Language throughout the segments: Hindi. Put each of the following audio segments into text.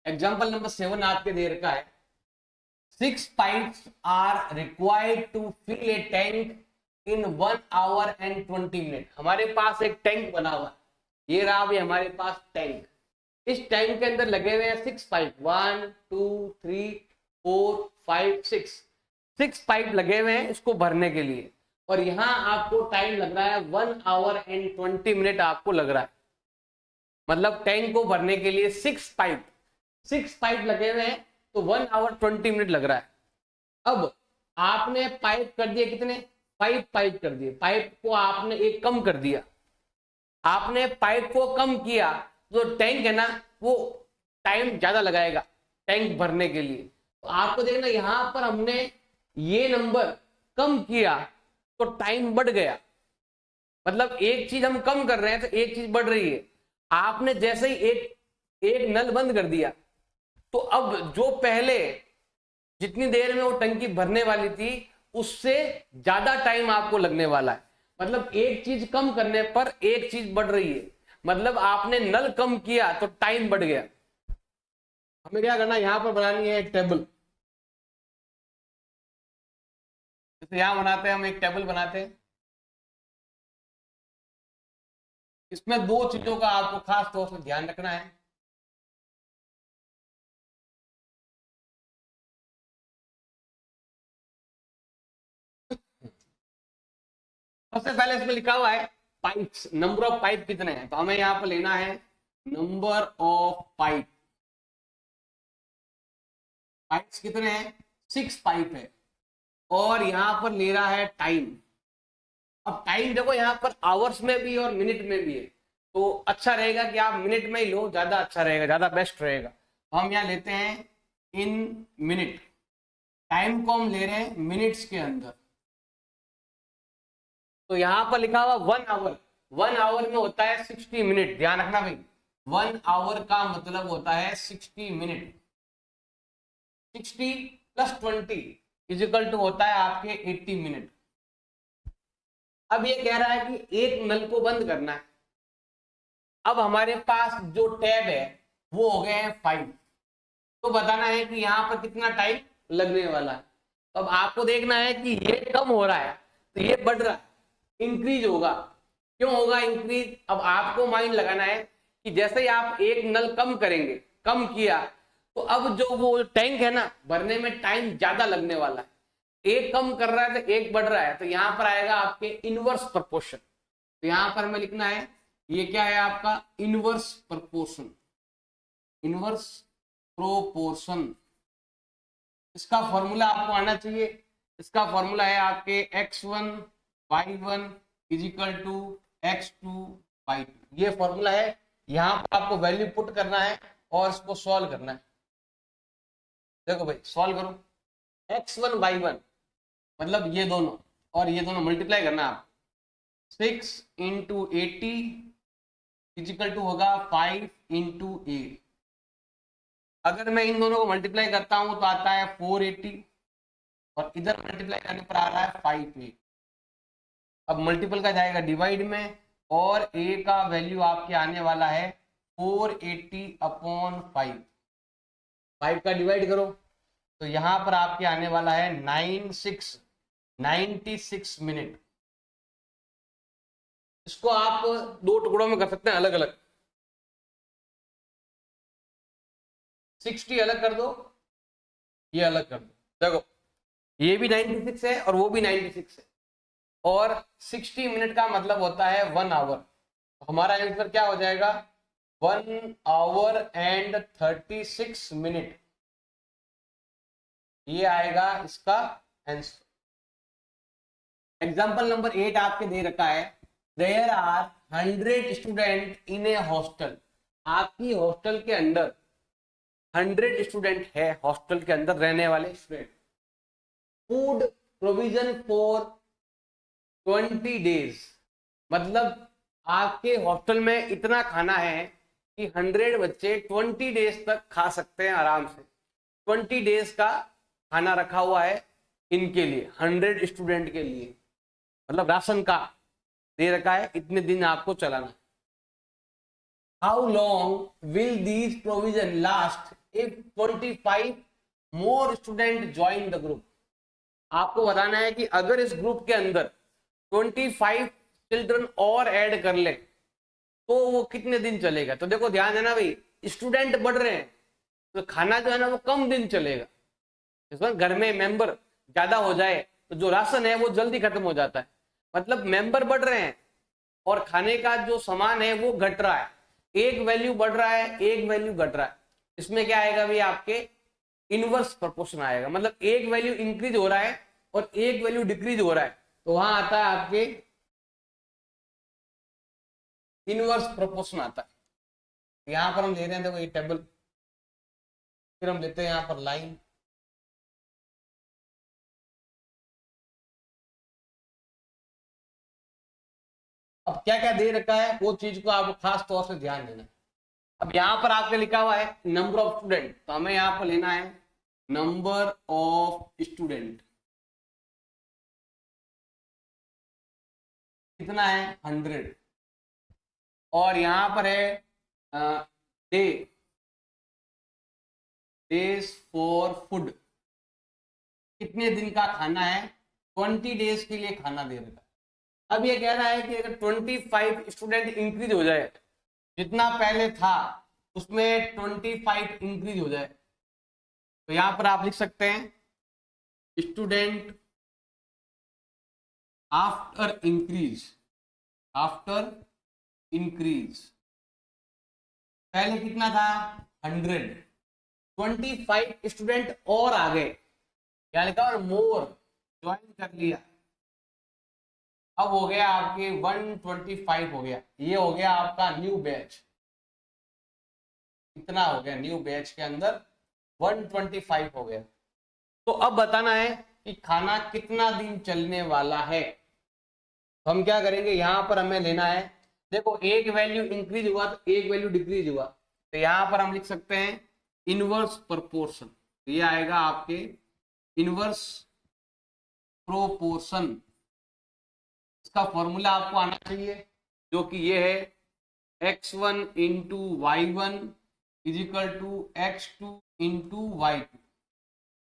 एग्जाम्पल नंबर 7 आपके दे रखा है 6 pipes are required to fill a tank in 1 hour and 20 minutes। हमारे पास एक टैंक बना हुआ है, ये रहा भी हमारे पास टैंक। इस टैंक के अंदर लगे हुए हैं 6 पाइप, 1 2 3 4 5 6 पाइप लगे हुए हैं इसको भरने के लिए, और यहाँ आपको टाइम लग रहा है 1 hour and 20 minutes आपको लग रहा है। मतलब टैंक को भरने के लिए 6 पाइप लगे हुए हैं तो 1 hour 20 minutes लग रहा है। अब आपने पाइप कर दिए कितने, 5 पाइप कर दिए, पाइप को आपने एक कम कर दिया। आपने पाइप को कम किया तो टैंक है ना वो टाइम ज्यादा लगाएगा टैंक भरने के लिए। तो आपको देखना यहां पर हमने ये नंबर कम किया तो टाइम बढ़ गया। मतलब एक चीज हम कम कर रहे हैं तो एक चीज बढ़ रही है। आपने जैसे ही एक नल बंद कर दिया तो अब जो पहले जितनी देर में वो टंकी भरने वाली थी उससे ज्यादा टाइम आपको लगने वाला है। मतलब एक चीज कम करने पर एक चीज बढ़ रही है। मतलब आपने नल कम किया तो टाइम बढ़ गया। हमें क्या करना, यहां पर बनानी है एक टेबल। जैसे यहां बनाते हैं हम एक टेबल बनाते हैं, इसमें दो चीजों का आपको खास तौर से ध्यान रखना है। सबसे पहले इसमें लिखा हुआ है पाइप्स, नंबर ऑफ पाइप कितने हैं, तो हमें यहां पर लेना है नंबर ऑफ पाइप। पाइप्स कितने हैं, 6 पाइप है, और यहां पर ले रहा है टाइम। अब टाइम देखो यहाँ पर आवर्स में भी और मिनट में भी है, तो अच्छा रहेगा कि आप मिनट में ही लो, ज्यादा अच्छा रहेगा, ज्यादा बेस्ट रहेगा। तो हम यहाँ लेते हैं इन मिनट, टाइम को हम ले रहे हैं मिनट्स के अंदर। तो यहाँ पर लिखा हुआ 1 आवर, 1 आवर में होता है 60 मिनट। ध्यान रखना भाई, 1 आवर का मतलब होता है 60 मिनट। 60 + 20 = होता है आपके 80 मिनट। अब ये कह रहा है कि एक नल को बंद करना है। अब हमारे पास जो टैब है वो हो गए हैं 5, तो बताना है कि यहाँ पर कितना टाइम लगने वाला है। अब आपको देखना है कि ये कम हो रहा है तो ये बढ़ रहा है, इंक्रीज होगा। क्यों होगा इंक्रीज, अब आपको माइंड लगाना है कि जैसे ही आप एक नल कम करेंगे, कम किया तो अब जो वो टैंक है ना भरने में टाइम ज्यादा लगने वाला है। एक कम कर रहा है तो एक बढ़ रहा है, तो यहां पर आएगा आपके इनवर्स प्रपोर्शन। तो यहां पर हमें लिखना है ये क्या है आपका इनवर्स प्रपोर्शन, इनवर्स प्रोपोर्शन। इसका फॉर्मूला आपको आना चाहिए। इसका फॉर्मूला है आपके x1 y1 = x2 y2। ये फॉर्मूला है, यहां पर आपको वैल्यू पुट करना है और इसको सॉल्व करना है। देखो भाई सॉल्व करो, x1 y1 मतलब ये दोनों और ये दोनों मल्टीप्लाई करना आप। 6 × 80 = होगा 5 × 8। अगर मैं इन दोनों को मल्टीप्लाई करता हूं तो आता है 480, और इधर मल्टीप्लाई करने पर आ रहा है 58। अब मल्टीपल का जाएगा डिवाइड में, और a का वैल्यू आपके आने वाला है 480/5। 5 का डिवाइड करो तो यहां पर आपके आने वाला है 96 मिनट। इसको आप दो टुकड़ों में कर सकते हैं अलग अलग। 60 अलग कर दो, ये अलग कर दो। देखो ये भी 96 है और वो भी 96 है, और 60 मिनट का मतलब होता है 1 आवर। तो हमारा आंसर क्या हो जाएगा 1 आवर एंड 36 मिनट। ये आएगा इसका आंसर। एग्जाम्पल नंबर 8 आपके दे रखा है there are 100 student in a hostel. आपकी हॉस्टल के अंदर 100 स्टूडेंट है, हॉस्टल के अंदर रहने वाले student. Food provision for 20 days, मतलब आपके हॉस्टल में इतना खाना है कि 100 बच्चे 20 डेज तक खा सकते हैं आराम से। 20 डेज का खाना रखा हुआ है इनके लिए, 100 स्टूडेंट के लिए, मतलब राशन का दे रखा है, इतने दिन आपको चलाना। How long will these provision last if 25 more student join the group. आपको बताना है कि अगर इस ग्रुप के अंदर 25 चिल्ड्रन और ऐड कर ले तो वो कितने दिन चलेगा। तो देखो ध्यान देना भाई, स्टूडेंट बढ़ रहे हैं तो खाना जो है ना वो कम दिन चलेगा। इस बार घर में मेंबर ज्यादा हो जाए तो जो राशन है वो जल्दी खत्म हो जाता है। मतलब मेंबर बढ़ रहे हैं और खाने का जो सामान है वो घट रहा है, एक वैल्यू बढ़ रहा है एक वैल्यू घट रहा है। इसमें क्या आएगा भाई, आपके इनवर्स प्रोपोर्शन आएगा। मतलब एक वैल्यू इंक्रीज हो रहा है और एक वैल्यू डिक्रीज हो रहा है, तो वहां आता है आपके इनवर्स प्रोपोर्शन आता है। यहां पर हम ले रहे हैं देखो ये टेबल, फिर हम लेते हैं यहां पर लाइन। अब क्या क्या दे रखा है वो चीज को आपको खास तौर से ध्यान देना। अब यहां पर आपके लिखा हुआ है नंबर ऑफ स्टूडेंट, तो हमें यहां पर लेना है नंबर ऑफ स्टूडेंट। कितना है 100। और यहां पर है डे, डेज फॉर फूड, कितने दिन का खाना है, 20 डेज के लिए खाना दे रखा है। अब ये कह रहा है कि अगर 25 स्टूडेंट इंक्रीज हो जाए, जितना पहले था उसमें 25 इंक्रीज हो जाए, तो यहां पर आप लिख सकते हैं student after increase, after increase. पहले कितना था 100, 25 स्टूडेंट और आ गए, क्या लिखा और मोर ज्वाइन कर लिया, अब हो गया आपके 125 हो गया। ये हो गया आपका न्यू बैच, इतना हो गया न्यू बैच के अंदर 125 हो गया। तो अब बताना है कि खाना कितना दिन चलने वाला है। तो हम क्या करेंगे, यहां पर हमें लेना है, देखो एक वैल्यू इंक्रीज हुआ तो एक वैल्यू डिक्रीज हुआ, तो यहां पर हम लिख सकते हैं इनवर्स प्रोपोर्शन। ये आएगा आपके इनवर्स प्रोपोर्शन। इसका फॉर्मूला आपको आना चाहिए, जो कि ये है x1 into y1 is equal to x2 into y2।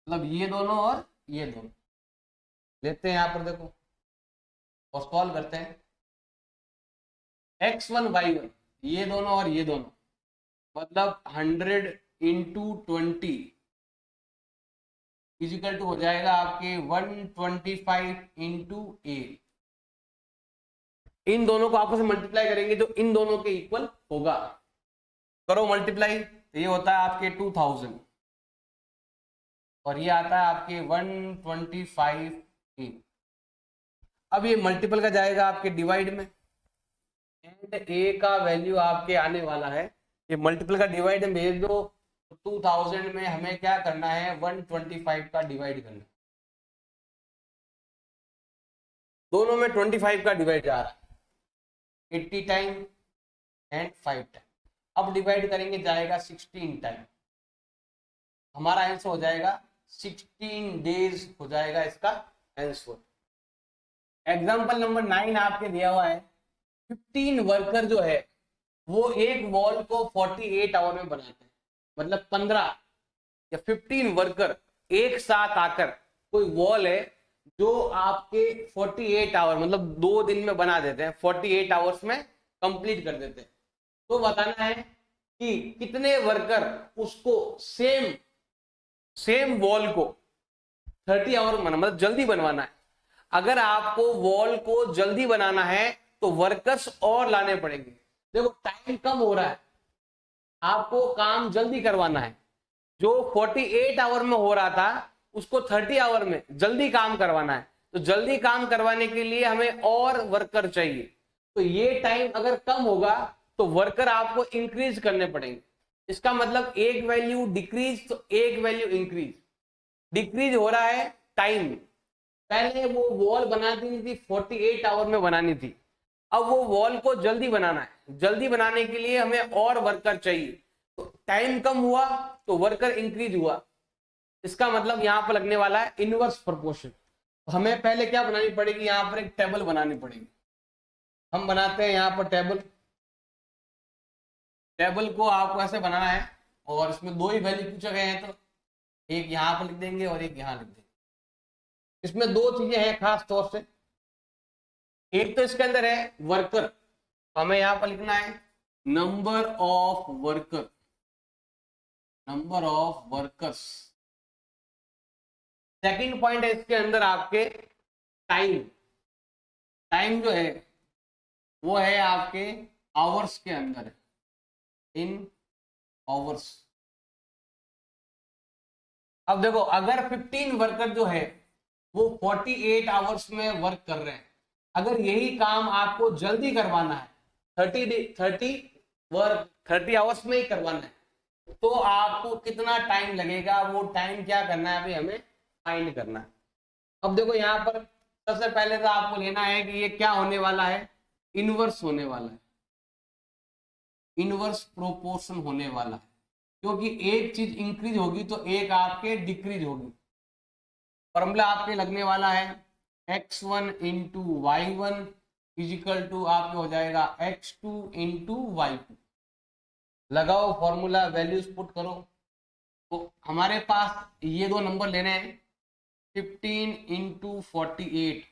मतलब ये दोनों और ये दोनों लेते हैं यहां पर देखो और सॉल्व करते हैं। x1 y1 ये दोनों और ये दोनों, मतलब 100 इंटू 20 इजिकल टू हो जाएगा आपके 125 इंटू ए। इन दोनों को आपस में मल्टीप्लाई करेंगे जो इन दोनों के इक्वल होगा, करो मल्टीप्लाई, तो ये होता है आपके 2000 और ये आता है आपके 125 ए। अब ये मल्टीपल का जाएगा आपके डिवाइड में, एंड ए का वैल्यू आपके आने वाला है, ये मल्टीपल का डिवाइड में भेज दो। 2000 में हमें क्या करना है 125 का डिवाइड करना, दोनों में 25 का डिवाइड जा रहा है 80 टाइम एंड 5 टाइम। अब डिवाइड करेंगे जाएगा 16 टाइम, हमारा आंसर हो जाएगा 16 डेज हो जाएगा इसका आंसर। एग्जाम्पल नंबर 9 आपके दिया हुआ है 15 वर्कर जो है वो एक वॉल को 48 आवर में बनाते हैं। मतलब 15 या 15 वर्कर एक साथ आकर कोई वॉल है जो आपके 48 आवर मतलब 2 दिन में बना देते हैं, 48 आवर्स में कंप्लीट कर देते हैं। तो बताना है कि कितने वर्कर उसको सेम वॉल को 30 आवर में मतलब जल्दी बनवाना है। अगर आपको वॉल को जल्दी बनाना है तो वर्कर्स और लाने पड़ेंगे। देखो टाइम कम हो रहा है, आपको काम जल्दी करवाना है। जो 48 आवर में हो रहा था उसको 30 आवर में जल्दी काम करवाना है, तो जल्दी काम करवाने के लिए हमें और वर्कर चाहिए। तो ये टाइम अगर कम होगा तो वर्कर आपको इंक्रीज करने पड़ेंगे। इसका मतलब एक वैल्यू डिक्रीज तो एक वैल्यू इंक्रीज। डिक्रीज हो रहा है टाइम, पहले वो वॉल बनानी थी 48 आवर में बनानी थी, अब वो वॉल को जल्दी बनाना है। जल्दी बनाने के लिए हमें और वर्कर चाहिए, तो टाइम कम हुआ तो वर्कर इंक्रीज हुआ। इसका मतलब यहां पर लगने वाला है इनवर्स प्रोपोर्शन। हमें पहले क्या बनानी पड़ेगी, यहां पर एक टेबल बनानी पड़ेगी। हम बनाते हैं यहां पर टेबल। टेबल को आपको ऐसे बनाना है और इसमें दो ही वैल्यू पूछे गए हैं तो एक यहाँ पर लिख देंगे और एक यहाँ लिख देंगे। इसमें दो चीजें हैं खास तौर से, एक तो इसके अंदर है वर्कर, तो हमें यहाँ पर लिखना है number of worker, number of workers. Second point है इसके अंदर आपके टाइम, टाइम जो है वो है आपके आवर्स के अंदर है, इन आवर्स। अब देखो अगर 15 वर्कर जो है वो 48 आवर्स में वर्क कर रहे हैं, अगर यही काम आपको जल्दी करवाना है 30 आवर्स में ही करवाना है, तो आपको कितना टाइम लगेगा, वो टाइम क्या करना है अभी हमें फाइंड करना है। अब देखो यहाँ पर सबसे पहले तो आपको लेना है कि ये क्या होने वाला है, इनवर्स होने वाला है, इनवर्स प्रोपोर्शन होने वाला है, क्योंकि एक चीज इंक्रीज होगी तो एक आपके डिक्रीज होगी। फॉर्मूला आपके लगने वाला है x1 into y1 is equal to आपके हो जाएगा x2 इंटू y2। लगाओ फॉर्मूला, वैल्यूज पुट करो, तो हमारे पास ये दो नंबर लेने हैं 15 इंटू 48,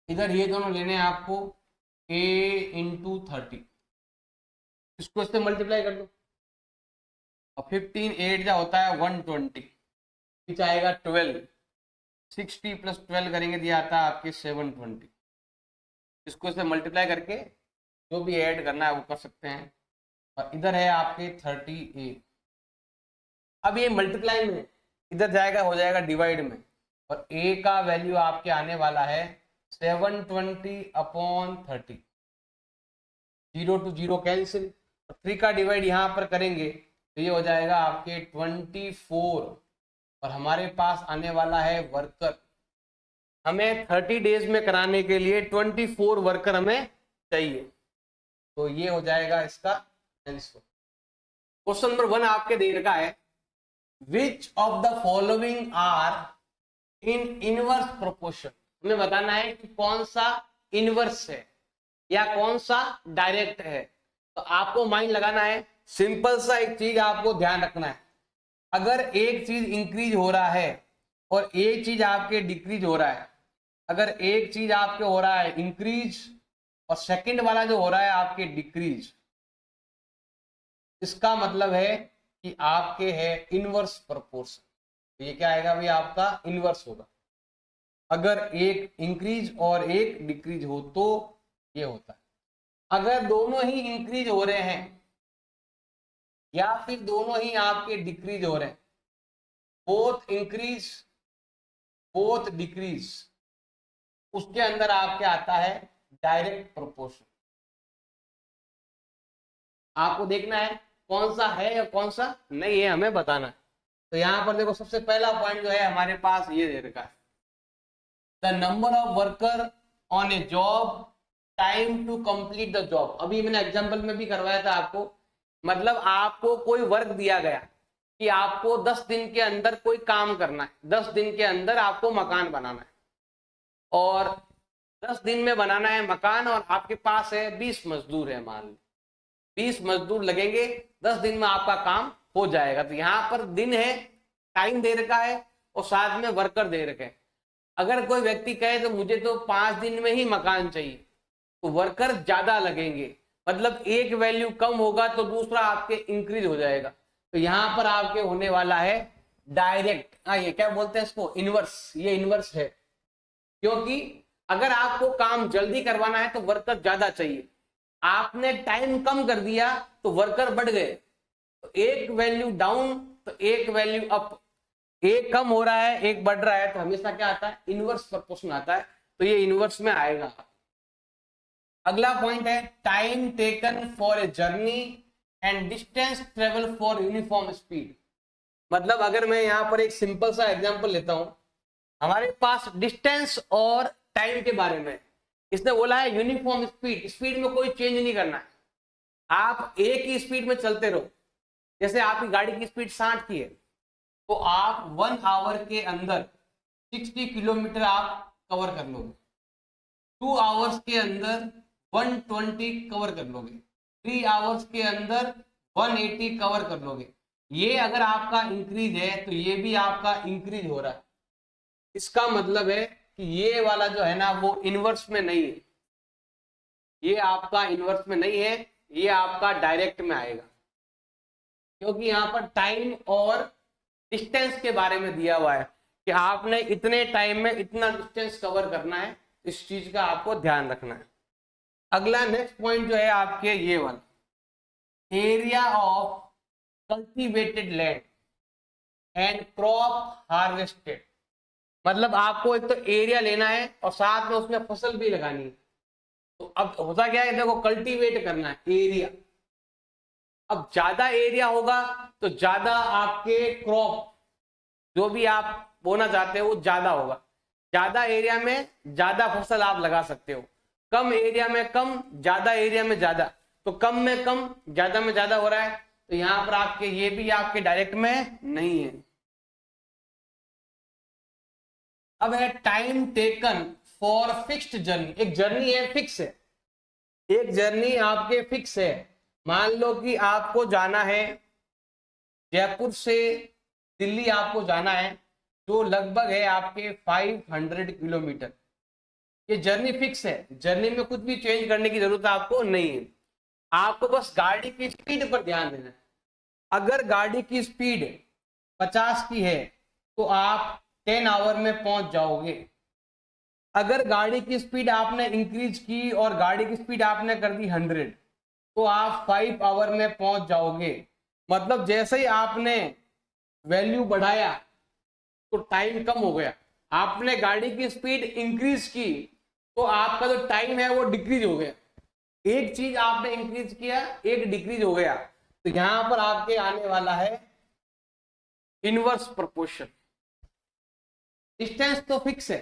इधर ये दोनों लेने हैं आपको a इंटू 30, इसको इससे मल्टीप्लाई कर दो और 15 8 जा होता है 120, पीछे आएगा 12, 60 प्लस 12 करेंगे दिया आता है आपके 720, इसको इससे मल्टीप्लाई करके जो भी ऐड करना है वो कर सकते हैं। और इधर है आपके 38, अब ये मल्टीप्लाई में इधर जाएगा हो जाएगा डिवाइड में, और a का वैल्यू आपके आने वाला है 720 अपॉन 30, 0 to 0 कैंसिल, 3 का डिवाइड यहाँ पर करेंगे तो ये हो जाएगा आपके 24, और हमारे पास आने वाला है वर्कर, हमें 30 डेज में कराने के लिए 24 वर्कर हमें चाहिए, तो ये हो जाएगा इसका आंसर। क्वेश्चन नंबर 1 आपके दे रखा है which of the following are in inverse proportion, हमें बताना है कि कौन सा इनवर्स है या कौन सा डायरेक्ट है। तो आपको माइंड लगाना है, सिंपल सा एक चीज आपको ध्यान रखना है, अगर एक चीज इंक्रीज हो रहा है और एक चीज आपके डिक्रीज हो रहा है, अगर एक चीज आपके हो रहा है इंक्रीज और सेकंड वाला जो हो रहा है आपके डिक्रीज, इसका मतलब है कि आपके है इनवर्स प्रोपोर्शन, तो ये क्या आएगा भाई आपका इनवर्स होगा। अगर एक इंक्रीज और एक डिक्रीज हो तो ये होता है, अगर दोनों ही इंक्रीज हो रहे हैं या फिर दोनों ही आपके डिक्रीज हो रहे हैं, बोथ इंक्रीज बोथ डिक्रीज, उसके अंदर आपके आता है डायरेक्ट प्रोपोर्शन। आपको देखना है कौन सा है या कौन सा नहीं है, हमें बताना है। तो यहां पर देखो सबसे पहला पॉइंट जो है हमारे पास ये दे रखा है, the number of worker on a job, time to complete the job. अभी मैंने एग्जांपल में भी करवाया था आपको, मतलब आपको कोई वर्क दिया गया कि आपको 10 दिन के अंदर कोई काम करना है, 10 दिन के अंदर आपको मकान बनाना है, और 10 दिन में बनाना है मकान, और आपके पास है 20 मजदूर है, मान लो 20 मजदूर लगेंगे, 10 दिन में आपका काम हो जाएगा। तो यहाँ पर दिन है, टाइम दे रखा है और साथ में वर्कर दे रखे हैं। अगर कोई व्यक्ति कहे तो मुझे तो 5 दिन में ही मकान चाहिए, तो वर्कर ज्यादा लगेंगे, मतलब एक वैल्यू कम होगा तो दूसरा आपके इंक्रीज हो जाएगा। तो यहाँ पर आपके होने वाला है डायरेक्ट, ये क्या बोलते हैं इसको, इनवर्स, ये इनवर्स है, क्योंकि अगर आपको काम जल्दी करवाना है तो वर्कर ज्यादा चाहिए, आपने टाइम कम कर दिया तो वर्कर बढ़ गए, तो एक वैल्यू डाउन तो एक वैल्यू अप, एक कम हो रहा है एक बढ़ रहा है, तो हमेशा क्या आता है, इनवर्स प्रोपोर्शन आता है, तो ये इनवर्स में आएगा। अगला पॉइंट है time taken for a journey and distance travel for uniform speed. मतलब अगर मैं यहाँ पर एक सिंपल सा एग्जांपल लेता हूं, हमारे पास डिस्टेंस और टाइम के बारे में इसने बोला है यूनिफॉर्म स्पीड, स्पीड में कोई चेंज नहीं करना है, आप एक ही स्पीड में चलते रहो। जैसे आपकी गाड़ी की स्पीड 60 की है, तो आप 1 आवर के अंदर 60 किलोमीटर आप कवर कर लोगे, 2 आवर्स के अंदर 120 कवर कर लोगे, 3 आवर्स के अंदर 180 कवर कर लोगे। ये अगर आपका इंक्रीज है तो ये भी आपका इंक्रीज हो रहा है। इसका मतलब है कि ये वाला जो है ना वो इनवर्स में नहीं है, ये आपका इनवर्स में नहीं है, ये आपका डायरेक्ट में आएगा, क्योंकि यहाँ पर टाइम और डिस्टेंस के बारे में दिया हुआ है कि आपने इतने टाइम में इतना डिस्टेंस कवर करना है। इस चीज का आपको ध्यान रखना है। अगला नेक्स्ट पॉइंट जो है आपके ये वाला, area of cultivated land and crop harvested. मतलब आपको एक तो एरिया लेना है और साथ में उसमें फसल भी लगानी है। तो अब होता क्या है, देखो कल्टीवेट करना है एरिया। अब ज्यादा एरिया होगा तो ज्यादा आपके क्रॉप जो भी आप बोना चाहते हो वो ज्यादा होगा। ज्यादा एरिया में ज्यादा फसल आप लगा सकते हो, कम एरिया में कम, ज्यादा एरिया में ज्यादा। तो कम में कम, ज्यादा में ज्यादा हो रहा है, तो यहां पर आपके ये भी आपके डायरेक्ट में नहीं है। अब है time taken for fixed journey. एक जर्नी है फिक्स है, एक जर्नी आपके फिक्स है। मान लो कि आपको जाना है जयपुर से दिल्ली, आपको जाना है जो लगभग है आपके 500 किलोमीटर। ये जर्नी फिक्स है, जर्नी में कुछ भी चेंज करने की जरूरत आपको नहीं है। आपको बस गाड़ी की स्पीड पर ध्यान देना है। अगर गाड़ी की स्पीड 50 की है तो आप 10 आवर में पहुंच जाओगे। अगर गाड़ी की स्पीड आपने इंक्रीज की और गाड़ी की स्पीड आपने कर दी 100 तो आप 5 आवर में पहुंच जाओगे। मतलब जैसे ही आपने वैल्यू बढ़ाया तो टाइम कम हो गया। आपने गाड़ी की स्पीड इंक्रीज की तो आपका जो टाइम है वो डिक्रीज हो गया। एक चीज आपने इंक्रीज किया, एक डिक्रीज हो गया। तो यहां पर आपके आने वाला है इनवर्स प्रोपोर्शन। डिस्टेंस तो फिक्स है,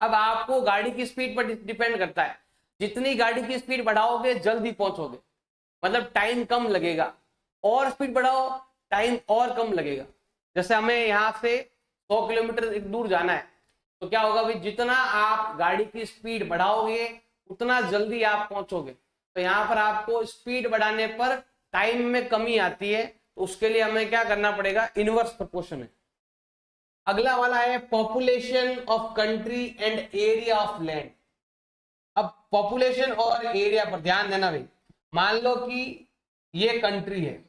अब आपको गाड़ी की स्पीड पर डिपेंड करता है। जितनी गाड़ी की स्पीड बढ़ाओगे जल्दी पहुंचोगे, मतलब टाइम कम लगेगा। और स्पीड बढ़ाओ टाइम और कम लगेगा। जैसे हमें यहाँ से 100 किलोमीटर दूर जाना है तो क्या होगा भाई, जितना आप गाड़ी की स्पीड बढ़ाओगे उतना जल्दी आप पहुंचोगे। तो यहाँ पर आपको स्पीड बढ़ाने पर टाइम में कमी आती है, तो उसके लिए हमें क्या करना पड़ेगा, इनवर्स प्रोपोर्शन है। अगला वाला है population of country and area of land. अब पॉपुलेशन और एरिया पर ध्यान देना भाई। मान लो कि ये कंट्री है,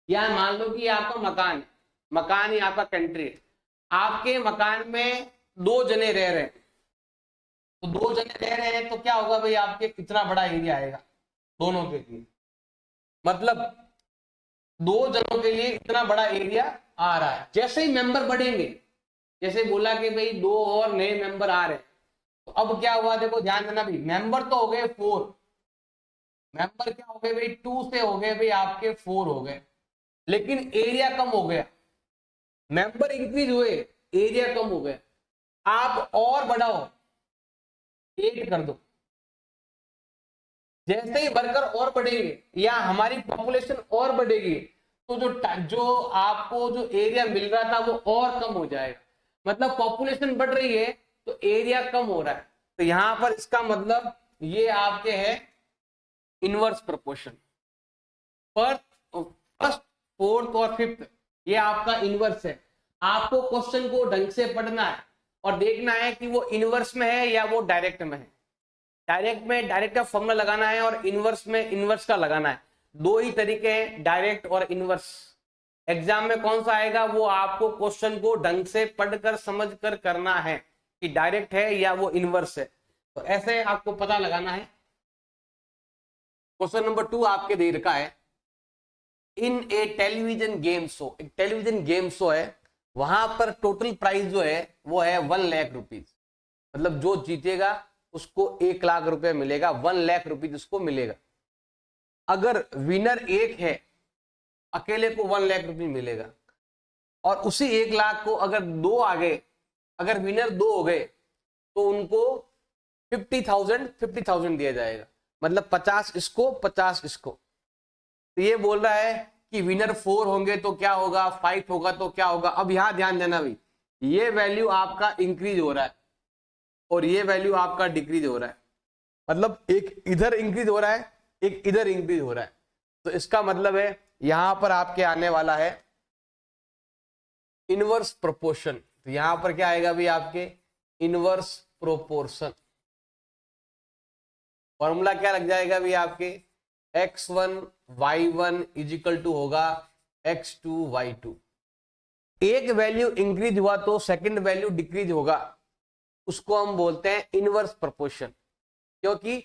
या मान लो कि ये आपका मकान है, मकान ही आपका कंट्री है। आपके मकान में 2 जने रह रहे हैं, तो 2 जने रह रहे हैं तो क्या होगा भाई, आपके कितना बड़ा एरिया आएगा दोनों के लिए। मतलब 2 जनों के लिए इतना बड़ा एरिया आ रहा है। जैसे ही मेंबर बढ़ेंगे, जैसे बोला कि भाई 2 और नए मेंबर आ रहे हैं, तो अब क्या हुआ, देखो ध्यान देना भाई। मेंबर तो हो गए 4, मेंबर क्या हो गए भाई, 2 से हो गए भाई आपके 4 हो गए, लेकिन एरिया कम हो गया। मेंबर इंक्रीज हुए, एरिया कम हो गया। आप और बढ़ाओ, 8 कर दो। जैसे ही वर्कर और बढ़ेंगे या हमारी पॉपुलेशन और बढ़ेगी तो जो आपको जो एरिया मिल रहा था वो और कम हो जाएगा। मतलब पॉपुलेशन बढ़ रही है तो एरिया कम हो रहा है। तो यहां पर इसका मतलब ये आपके है इनवर्स प्रोपोर्शन। फर्स्ट, फोर्थ और फिफ्थ ये आपका इनवर्स है। आपको क्वेश्चन को ढंग से पढ़ना है और देखना है कि वो इनवर्स में है या वो डायरेक्ट में है। डायरेक्ट में डायरेक्ट का फॉर्मूला लगाना है और इनवर्स में इनवर्स का लगाना है। 2 ही तरीके हैं, डायरेक्ट और इनवर्स। एग्जाम में कौन सा आएगा वो आपको क्वेश्चन को ढंग से पढ़कर समझकर करना है कि डायरेक्ट है या वो इनवर्स है। तो ऐसे आपको पता लगाना है। क्वेश्चन नंबर 2 आपके दे रखा है, इन ए टेलीविजन गेम शो। एक टेलीविजन गेम शो है, वहां पर टोटल प्राइस जो है वो है 1 लाख रुपीज। मतलब जो जीतेगा उसको 1 लाख रुपए मिलेगा, 1 लाख रुपीज उसको मिलेगा। अगर विनर एक है, अकेले को 1 लाख रुपये मिलेगा। और उसी 1 लाख को अगर 2 आ गए, अगर विनर 2 हो गए तो उनको 50,000 दिया जाएगा। मतलब 50 इसको 50 इसको। तो ये बोल रहा है कि विनर 4 होंगे तो क्या होगा, 5 होगा तो क्या होगा। अब यहां ध्यान देना भाई, ये वैल्यू आपका इंक्रीज हो रहा है और ये वैल्यू आपका डिक्रीज हो रहा है। मतलब एक इधर इंक्रीज हो रहा है, एक इधर इंक्रीज हो रहा है। तो इसका मतलब है यहां पर आपके आने वाला है इनवर्स प्रोपोर्शन। तो यहां पर क्या आएगा भी आपके इनवर्स प्रोपोर्शन। फॉर्मूला क्या लग जाएगा भी आपके x1 y1 इजिकल टू होगा x2 y2। एक वैल्यू इंक्रीज हुआ तो सेकंड वैल्यू डिक्रीज होगा, उसको हम बोलते हैं इनवर्स प्रोपोर्शन। क्योंकि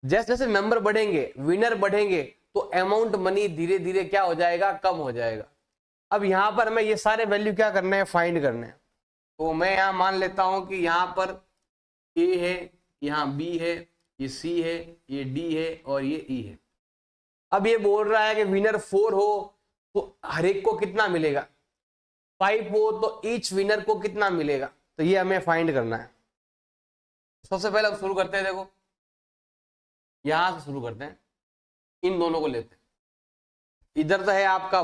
जैसे जैसे नंबर बढ़ेंगे, विनर बढ़ेंगे, तो अमाउंट मनी धीरे धीरे क्या हो जाएगा, कम हो जाएगा। अब यहां पर हमें ये सारे वैल्यू क्या करने हैं, फाइंड करने हैं। तो मैं यहां मान लेता हूं कि यहां पर ए है, यहां बी है, ये सी है, ये डी है और ये ई है। अब ये बोल रहा है कि विनर 4 हो तो हर एक को कितना मिलेगा, 5 हो तो ईच विनर को कितना मिलेगा। तो ये हमें फाइंड करना है। सबसे पहले हम शुरू करते हैं, देखो यहां से शुरू करते हैं, इन दोनों को लेते हैं। इधर तो है आपका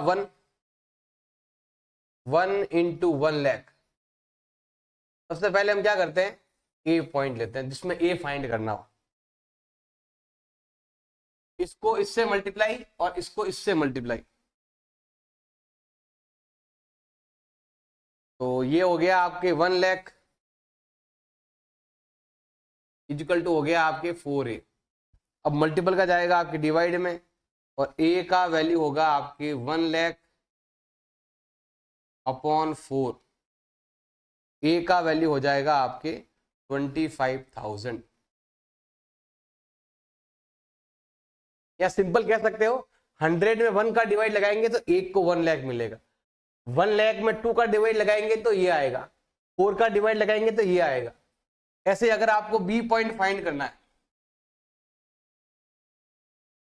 1 इंटू 1 लाख। सबसे पहले हम क्या करते हैं, ए पॉइंट लेते हैं जिसमें ए फाइंड करना हो। इसको इससे मल्टीप्लाई और इसको इससे मल्टीप्लाई, तो ये हो गया आपके 1 लाख इजिकल टू हो गया आपके 4a। अब मल्टीपल का जाएगा आपके डिवाइड में, और a का वैल्यू होगा आपके 1 लाख अपॉन 4। a का वैल्यू हो जाएगा आपके 25,000। या सिंपल कह सकते हो 100 में 1 का डिवाइड लगाएंगे तो 1 को 1 लाख मिलेगा। 1 लाख में 2 का डिवाइड लगाएंगे तो ये आएगा, 4 का डिवाइड लगाएंगे तो ये आएगा। ऐसे अगर आपको बी पॉइंट फाइंड करना है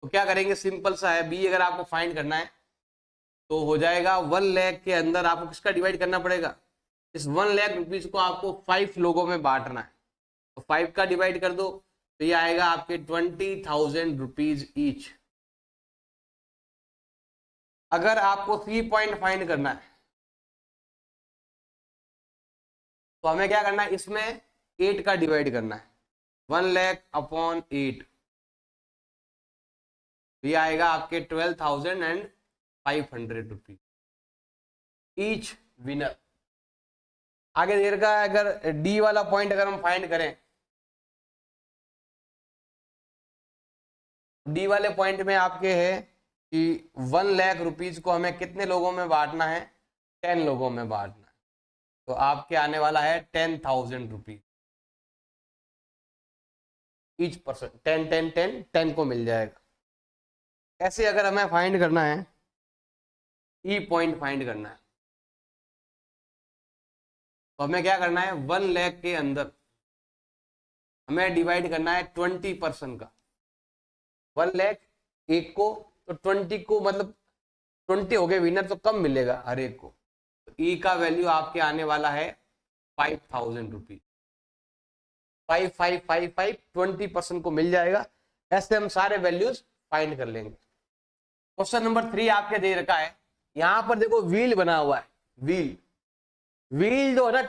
तो क्या करेंगे, सिंपल सा है। बी अगर आपको फाइंड करना है तो हो जाएगा 1 लाख के अंदर आपको किसका डिवाइड करना पड़ेगा, इस 1 लाख रुपीज को आपको 5 लोगों में बांटना है। तो 5 का डिवाइड कर दो तो ये आएगा आपके 20,000 रुपीज ईच। अगर आपको 3 पॉइंट फाइंड करना है तो हमें क्या करना है, इसमें 8 का डिवाइड करना है, 1 लाख अपॉन 8। ये आएगा आपके 12,500 रुपीज ईच विनर। आगे देर का अगर डी वाला पॉइंट अगर हम फाइंड करें, डी वाले पॉइंट में आपके है कि 1 लाख रुपीज को हमें कितने लोगों में बांटना है, 10 लोगों में बांटना है। तो आपके आने वाला है 10,000 रुपीज ईच पर्सन। 10 10 10 10 को मिल जाएगा। ऐसे अगर हमें फाइंड करना है, ई पॉइंट फाइंड करना है, तो हमें क्या करना है, 1 लाख के अंदर हमें डिवाइड करना है 20% का। 1 लाख एक को तो 20 को, मतलब 20 हो गए विनर तो कम मिलेगा हर एक को। तो ई का वैल्यू आपके आने वाला है 5,000 रुपीज। 5 5 5 5 20% को मिल जाएगा। ऐसे हम सारे वैल्यूज फाइंड कर लेंगे। क्वेश्चन नंबर 3 आपके दे रखा है, यहां पर देखो व्हील बना हुआ है। व्हील जो है ना,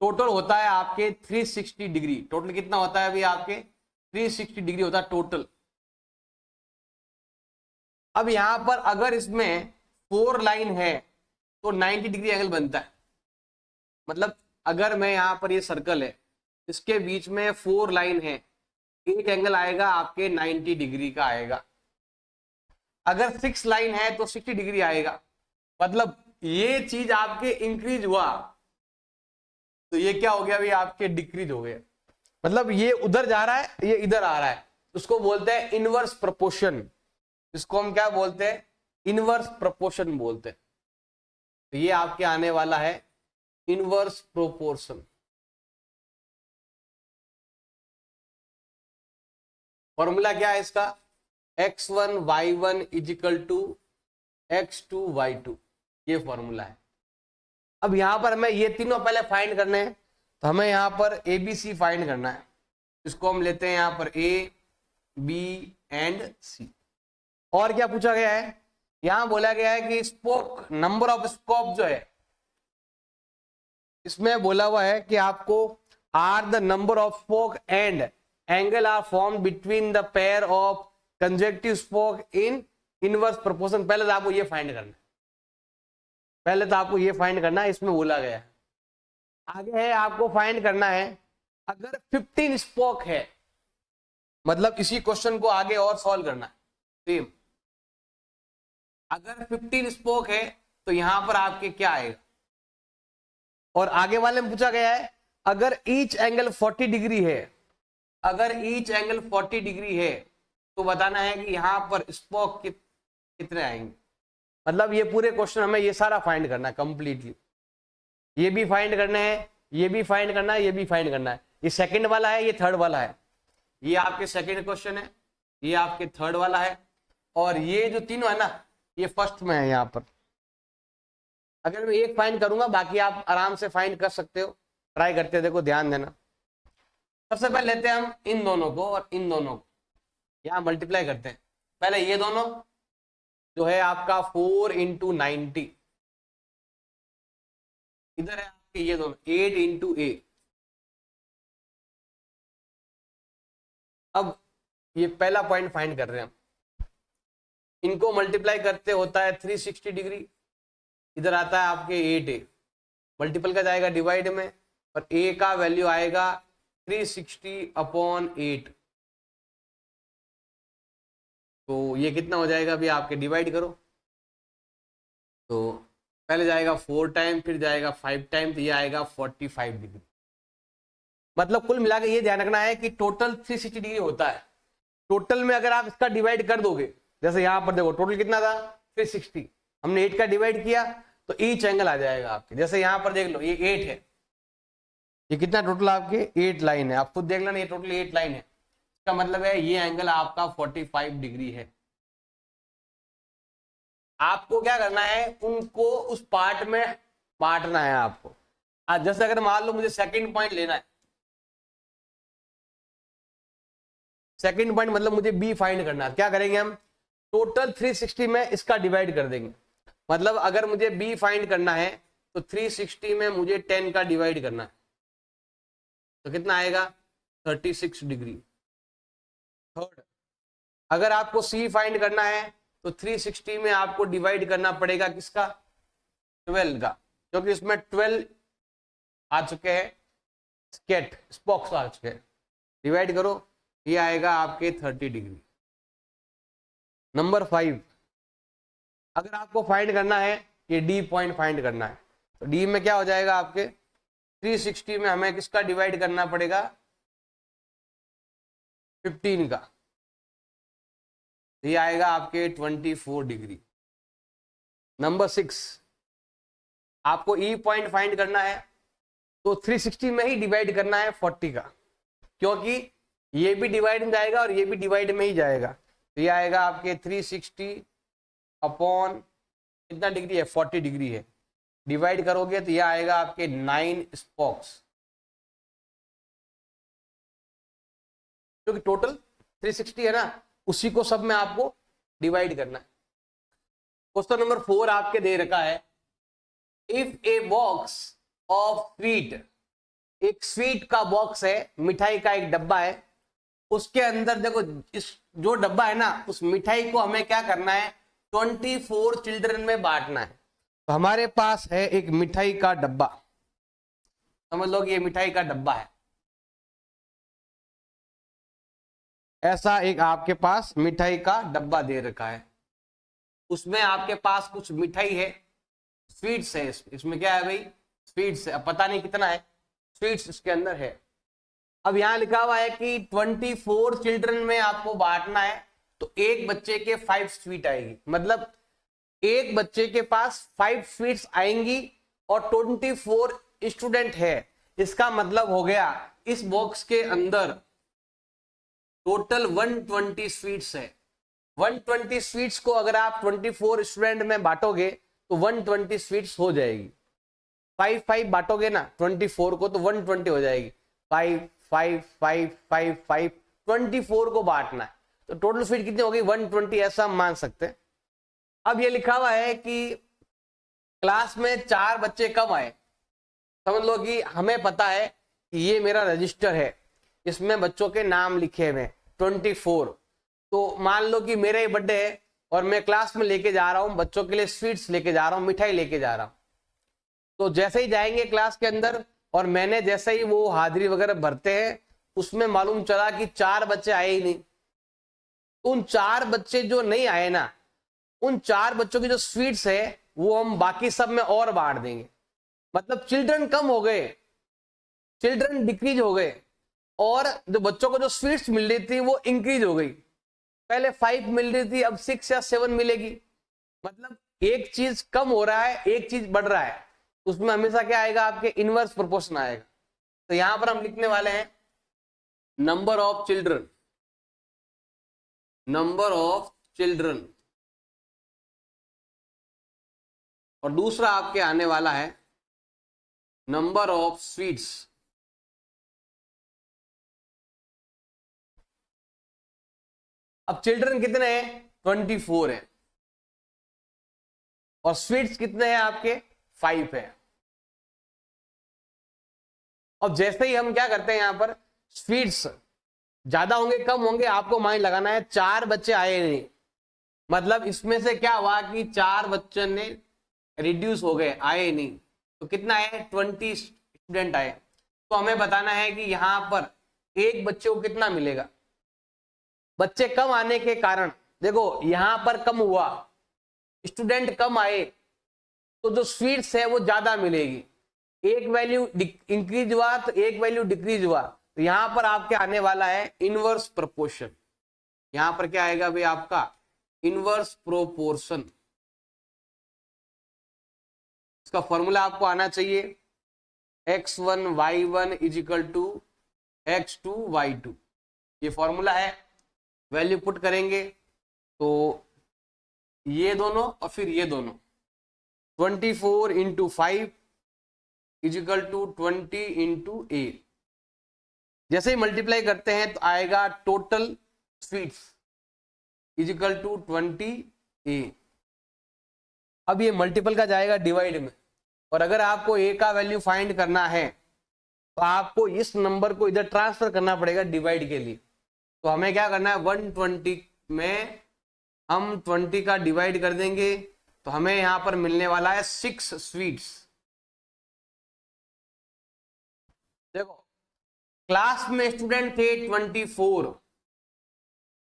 टोटल होता है आपके 360 डिग्री। टोटल कितना होता है अभी आपके 360 डिग्री होता है टोटल। अब यहां पर अगर इसमें 4 लाइन है तो 90 डिग्री एंगल बनता है। मतलब अगर मैं यहां पर ये सर्कल है, इसके बीच में 4 लाइन है, एक एंगल आएगा आपके 90 डिग्री का आएगा। अगर 6 लाइन है तो 60 डिग्री आएगा। मतलब ये चीज आपके इंक्रीज हुआ तो ये क्या हो गया भाई, आपके डिक्रीज हो गया। मतलब ये उधर जा रहा है, ये इधर आ रहा है, उसको बोलते हैं इनवर्स प्रोपोर्शन। इसको हम क्या बोलते हैं, इनवर्स प्रोपोर्शन बोलते हैं। तो ये आपके आने वाला है इनवर्स प्रोपोर्शन। फॉर्मूला क्या है इसका, x1 y1 is equal to x2 y2, ये फॉर्मूला है। अब यहां पर हमें ये तीनों पहले फाइंड करने हैं, तो हमें यहां पर ABC फाइंड करना है। इसको हम लेते हैं यहां पर A, B एंड C। और क्या पूछा गया है, यहां बोला गया है कि स्पोक, नंबर ऑफ स्कोप जो है, इसमें बोला हुआ है कि आपको are the number of spoke and angle are form between the pair of consecutive spoke in inverse proportion. पहले तो आपको ये फाइंड करना है, पहले तो आपको ये फाइंड करना है, इसमें बोला गया है। आगे है आपको फाइंड करना है अगर 15 स्पोक है, मतलब इसी क्वेश्चन को आगे और सॉल्व करना है सेम। अगर 15 स्पोक है तो यहां पर आपके क्या आएगा, और आगे वाले में पूछा गया है अगर ईच एंगल 40 डिग्री है, अगर ईच एंगल 40 डिग्री है तो बताना है कि यहां पर स्पोक कितने आएंगे। मतलब ये पूरे क्वेश्चन हमें ये सारा फाइंड करना है कंप्लीटली, ये भी फाइंड करना है, ये भी फाइंड करना है, ये भी फाइंड करना है। ये सेकंड वाला है, ये थर्ड वाला है, ये आपके सेकंड क्वेश्चन है, ये आपके थर्ड वाला है, और ये जो तीनों है ना ये फर्स्ट में है। यहाँ पर अगर मैं एक फाइंड करूंगा, बाकी आप आराम से फाइंड कर सकते हो, ट्राई करते हो, देखो ध्यान देना। सबसे पहले लेते हैं हम इन दोनों को और इन दोनों को, यहाँ मल्टीप्लाई करते हैं। पहले ये दोनों जो है आपका 4 × 90, इधर है आपके ये दोनों 8 × A। अब ये पहला पॉइंट फाइंड कर रहे हैं हम, इनको मल्टीप्लाई करते होता है 360 डिग्री, इधर आता है आपके 8A, मल्टीपल का जाएगा डिवाइड में, और A का वैल्यू आएगा 360/8। तो ये कितना हो जाएगा, अभी आपके डिवाइड करो, तो पहले जाएगा 4 टाइम, फिर जाएगा 5 टाइम, तो ये आएगा 45 डिग्री। मतलब कुल मिला के ये ध्यान रखना है कि टोटल 360 डिग्री होता है। टोटल में अगर आप इसका डिवाइड कर दोगे, जैसे यहाँ पर देखो टोटल कितना था 360, हमने 8 का डिवाइड किया तो ईच एंगल आ जाएगा आपके। जैसे यहाँ पर देख लो ये 8 है, ये कितना टोटल आपके 8 लाइन है, आप खुद देख लेना, ये टोटल 8 लाइन है। इसका मतलब है ये एंगल आपका 45 डिग्री है। आपको क्या करना है, उनको उस पार्ट में बांटना है आपको। आज जैसे अगर मान लो मुझे सेकंड पॉइंट लेना है, सेकंड पॉइंट मतलब मुझे बी फाइंड करना है, क्या करेंगे हम, टोटल 360 में इसका डिवाइड कर देंगे। मतलब अगर मुझे बी फाइंड करना है तो 360 में मुझे 10 का डिवाइड करना है, तो कितना आएगा 36 डिग्री। थर्ड, अगर आपको सी फाइंड करना है तो 360 में आपको डिवाइड करना पड़ेगा किसका, 12 का, क्योंकि इसमें 12 आ चुके हैं, स्केट स्पॉक्स आ चुके हैं, डिवाइड करो, ये आएगा आपके 30 डिग्री। नंबर 5, अगर आपको फाइंड करना है ये डी पॉइंट फाइंड करना है, तो डी में क्या हो जाएगा आपके 360 में हमें किसका डिवाइड करना पड़ेगा 15 का, ये आएगा आपके 24 डिग्री। नंबर 6, आपको ई पॉइंट फाइंड करना है तो 360 में ही डिवाइड करना है 40 का, क्योंकि ये भी डिवाइड में जाएगा और ये भी डिवाइड में ही जाएगा, तो ये आएगा आपके 360 अपॉन कितना डिग्री है 40 डिग्री है, डिवाइड करोगे तो ये आएगा आपके 9 स्पॉक्स, क्योंकि टोटल 360 है ना, उसी को सब में आपको डिवाइड करना है। क्वेश्चन नंबर 4 आपके दे रखा है, if a box of sweet, एक स्वीट का बॉक्स है, मिठाई का एक डब्बा है, उसके अंदर देखो इस जो डब्बा है ना, उस मिठाई को हमें क्या करना है 24 चिल्ड्रन में बांटना है। तो हमारे पास है एक मिठाई का डब्बा, समझ लो कि ये मिठाई का डब्बा है, ऐसा एक आपके पास मिठाई का डब्बा दे रखा है, उसमें आपके पास कुछ मिठाई है, स्वीट्स है, इसमें क्या है भाई स्वीट्स है, अब पता नहीं कितना है स्वीट्स इसके अंदर है। अब यहां लिखा हुआ है कि 24 चिल्ड्रन में आपको बांटना है, तो एक बच्चे के 5 स्वीट आएगी, मतलब एक बच्चे के पास 5 स्वीट्स आएंगी और 24 स्टूडेंट है, इसका मतलब हो गया इस बॉक्स के अंदर टोटल 120 स्वीट्स है। 120 स्वीट्स को अगर आप 24 स्टूडेंट में बांटोगे तो 120 स्वीट्स हो जाएगी, 5 बांटोगे ना 24 को तो 120 हो जाएगी, 5 5 5 5 5 24 को बांटना है, तो टोटल स्वीट कितनी होगी 120, ऐसा हम मान सकते हैं। अब ये लिखा हुआ है कि क्लास में 4 बच्चे कम आए, समझ लो कि हमें पता है कि ये मेरा रजिस्टर है, इसमें बच्चों के नाम लिखे हुए 24, तो मान लो कि मेरा ही बर्थडे है और मैं क्लास में लेके जा रहा हूँ, बच्चों के लिए स्वीट्स लेके जा रहा हूँ, मिठाई लेके जा रहा हूँ। तो जैसे ही जाएंगे क्लास के अंदर और मैंने जैसे ही वो हाजिरी वगैरह भरते हैं, उसमें मालूम चला कि 4 बच्चे आए ही नहीं। उन 4 बच्चे जो नहीं आए ना, उन 4 बच्चों की जो स्वीट्स है वो हम बाकी सब में और बांट देंगे। मतलब चिल्ड्रन कम हो गए, चिल्ड्रन डिक्रीज हो गए, और जो बच्चों को जो स्वीट्स मिल रही थी वो इंक्रीज हो गई। पहले 5 मिल रही थी, अब 6 या 7 मिलेगी। मतलब एक चीज कम हो रहा है, एक चीज बढ़ रहा है, उसमें हमेशा क्या आएगा, आपके इनवर्स प्रोपोर्शन आएगा। तो यहां पर हम लिखने वाले हैं number of children, number of children. और दूसरा आपके आने वाला है नंबर ऑफ स्वीट्स। अब चिल्ड्रन कितने हैं, 24 है, और स्वीट्स कितने हैं आपके, 5 है। अब जैसे ही हम क्या करते हैं, यहां पर स्वीट्स ज्यादा होंगे कम होंगे आपको माइंड लगाना है। 4 बच्चे आए नहीं, मतलब इसमें से क्या हुआ कि 4 बच्चे ने रिड्यूस हो गए, आए नहीं। तो कितना आए, 20 स्टूडेंट आए। तो हमें बताना है कि यहां पर एक बच्चे को कितना मिलेगा। बच्चे कम आने के कारण देखो यहां पर कम हुआ, स्टूडेंट कम आए, तो जो स्वीट्स है वो ज्यादा मिलेगी। एक वैल्यू इंक्रीज हुआ तो एक वैल्यू डिक्रीज हुआ, तो यहां पर आपके आने वाला है इनवर्स प्रोपोर्शन। यहां पर क्या आएगा भाई, आपका इनवर्स प्रोपोर्शन। इसका फॉर्मूला आपको आना चाहिए, x1 y1 is equal to x2 y2। ये फॉर्मूला है। वैल्यू पुट करेंगे तो ये दोनों और फिर ये दोनों, 24 into 5 is equal to 20 into a. जैसे ही मल्टीप्लाई करते हैं तो आएगा total sweets is equal to 20 a. अब ये मल्टीपल का जाएगा डिवाइड में, और अगर आपको ए का वैल्यू फाइंड करना है तो आपको इस नंबर को इधर ट्रांसफर करना पड़ेगा डिवाइड के लिए। तो हमें क्या करना है, 120 में हम 20 का डिवाइड कर देंगे, तो हमें यहां पर मिलने वाला है 6 स्वीट्स। देखो क्लास में स्टूडेंट थे 24,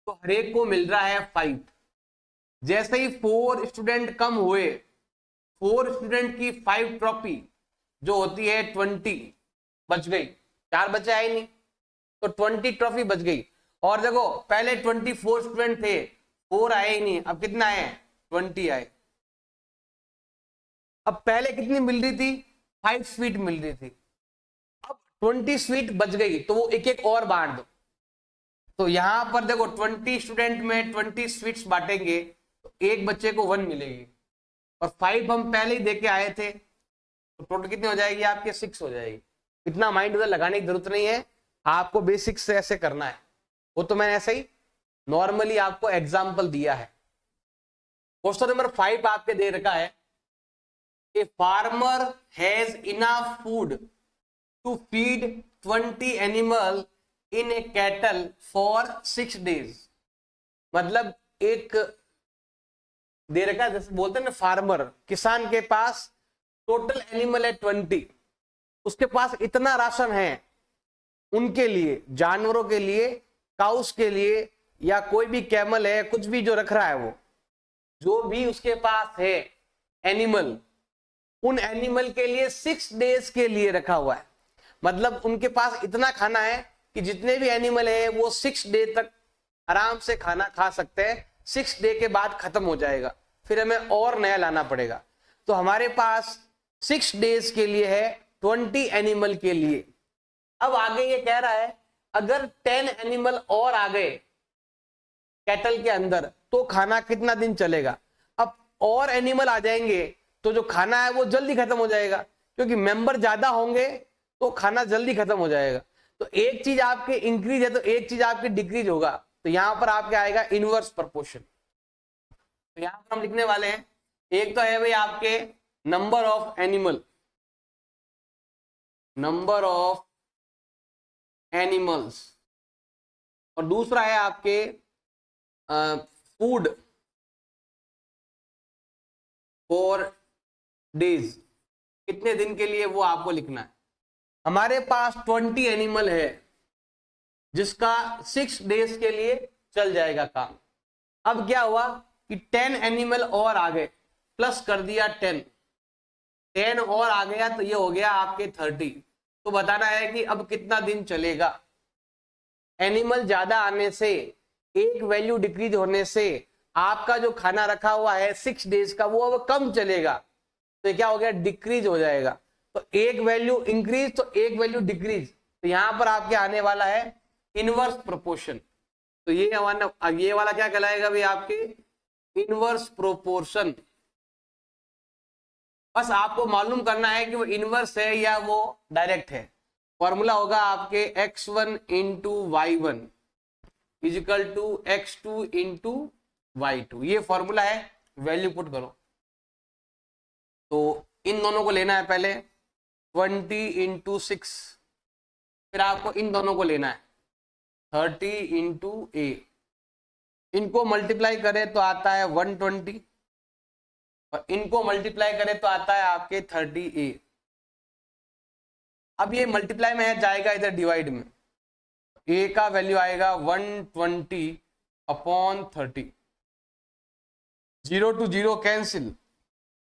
तो हर एक को मिल रहा है 5। जैसे ही 4 स्टूडेंट कम हुए, 4 स्टूडेंट की 5 ट्रॉफी जो होती है 20 बच गई। 4 बच्चे आए नहीं तो 20 ट्रॉफी बच गई। और देखो पहले 24 स्टूडेंट थे, 4 आए ही नहीं, अब कितना आए, 20 आए। अब पहले कितनी मिल रही थी, 5 स्वीट मिल रही थी, अब 20 स्वीट बच गई, तो वो एक एक और बांट दो। तो यहां पर देखो 20 स्टूडेंट में 20 स्वीट्स बांटेंगे तो एक बच्चे को 1 मिलेगी, और 5 हम पहले ही देके आए थे, तो टोटल कितनी हो जाएगी आपके, 6 हो जाएगी। इतना माइंड उधर लगाने की जरूरत नहीं है, आपको बेसिक से ऐसे करना है। वो तो मैंने ऐसे ही नॉर्मली आपको एग्जाम्पल दिया है। क्वेश्चन नंबर 5 आपके दे रखा है, a farmer has enough food to feed 20 animal in a cattle for 6 days। मतलब एक दे रखा है, जैसे बोलते हैं ना फार्मर, किसान के पास टोटल एनिमल है 20, उसके पास इतना राशन है उनके लिए, जानवरों के लिए, काउस के लिए, या कोई भी कैमल है, कुछ भी जो रख रहा है, वो जो भी उसके पास है एनिमल, उन एनिमल के लिए 6 days के लिए रखा हुआ है। मतलब उनके पास इतना खाना है कि जितने भी एनिमल है वो 6 डे तक आराम से खाना खा सकते हैं। 6 डे के बाद खत्म हो जाएगा, फिर हमें और नया लाना पड़ेगा। तो हमारे पास 6 days के लिए है 20 एनिमल के लिए। अब आगे ये कह रहा है अगर 10 एनिमल और आ गए कैटल के अंदर तो खाना कितना दिन चलेगा। अब और एनिमल आ जाएंगे तो जो खाना है वो जल्दी खत्म हो जाएगा, क्योंकि मेंबर ज्यादा होंगे तो खाना जल्दी खत्म हो जाएगा। तो एक चीज आपके इंक्रीज है तो एक चीज आपकी डिक्रीज होगा, तो यहां पर आपके आएगा इनवर्स प्रोपोर्शन। तो यहां पर हम लिखने वाले हैं, एक तो है भाई आपके number of animal, number of animals, और दूसरा है आपके फूड फॉर डेज, कितने दिन के लिए, वो आपको लिखना है। हमारे पास 20 एनिमल है जिसका 6 डेज के लिए चल जाएगा काम। अब क्या हुआ कि 10 एनिमल और आ गए, प्लस कर दिया 10 और आ गया, तो ये हो गया आपके 30। तो बताना है कि अब कितना दिन चलेगा। एनिमल ज्यादा आने से, एक वैल्यू डिक्रीज होने से आपका जो खाना रखा हुआ है 6 डेज का, वो अब कम चलेगा, तो ये क्या हो गया, डिक्रीज हो जाएगा। तो एक वैल्यू इंक्रीज तो एक वैल्यू डिक्रीज, तो यहां पर आपके आने वाला है इनवर्स प्रोपोर्शन। तो ये हमारा ये वाला क्या कहलाएगा भाई, आपके इनवर्स प्रोपोर्शन। बस आपको मालूम करना है कि वो इनवर्स है या वो डायरेक्ट है। फॉर्मूला होगा आपके x1 into y1 is equal to x2 into y2, ये फॉर्मूला है। वैल्यू पुट करो, तो इन दोनों को लेना है पहले 20 इंटू 6, फिर आपको इन दोनों को लेना है 30 इंटू a, इनको मल्टीप्लाई करें तो आता है 120 और इनको मल्टीप्लाई करें तो आता है आपके 30a। अब ये मल्टीप्लाई में है, जाएगा इधर डिवाइड में, a का वैल्यू आएगा 120 अपॉन 30, 0 to 0 कैंसिल।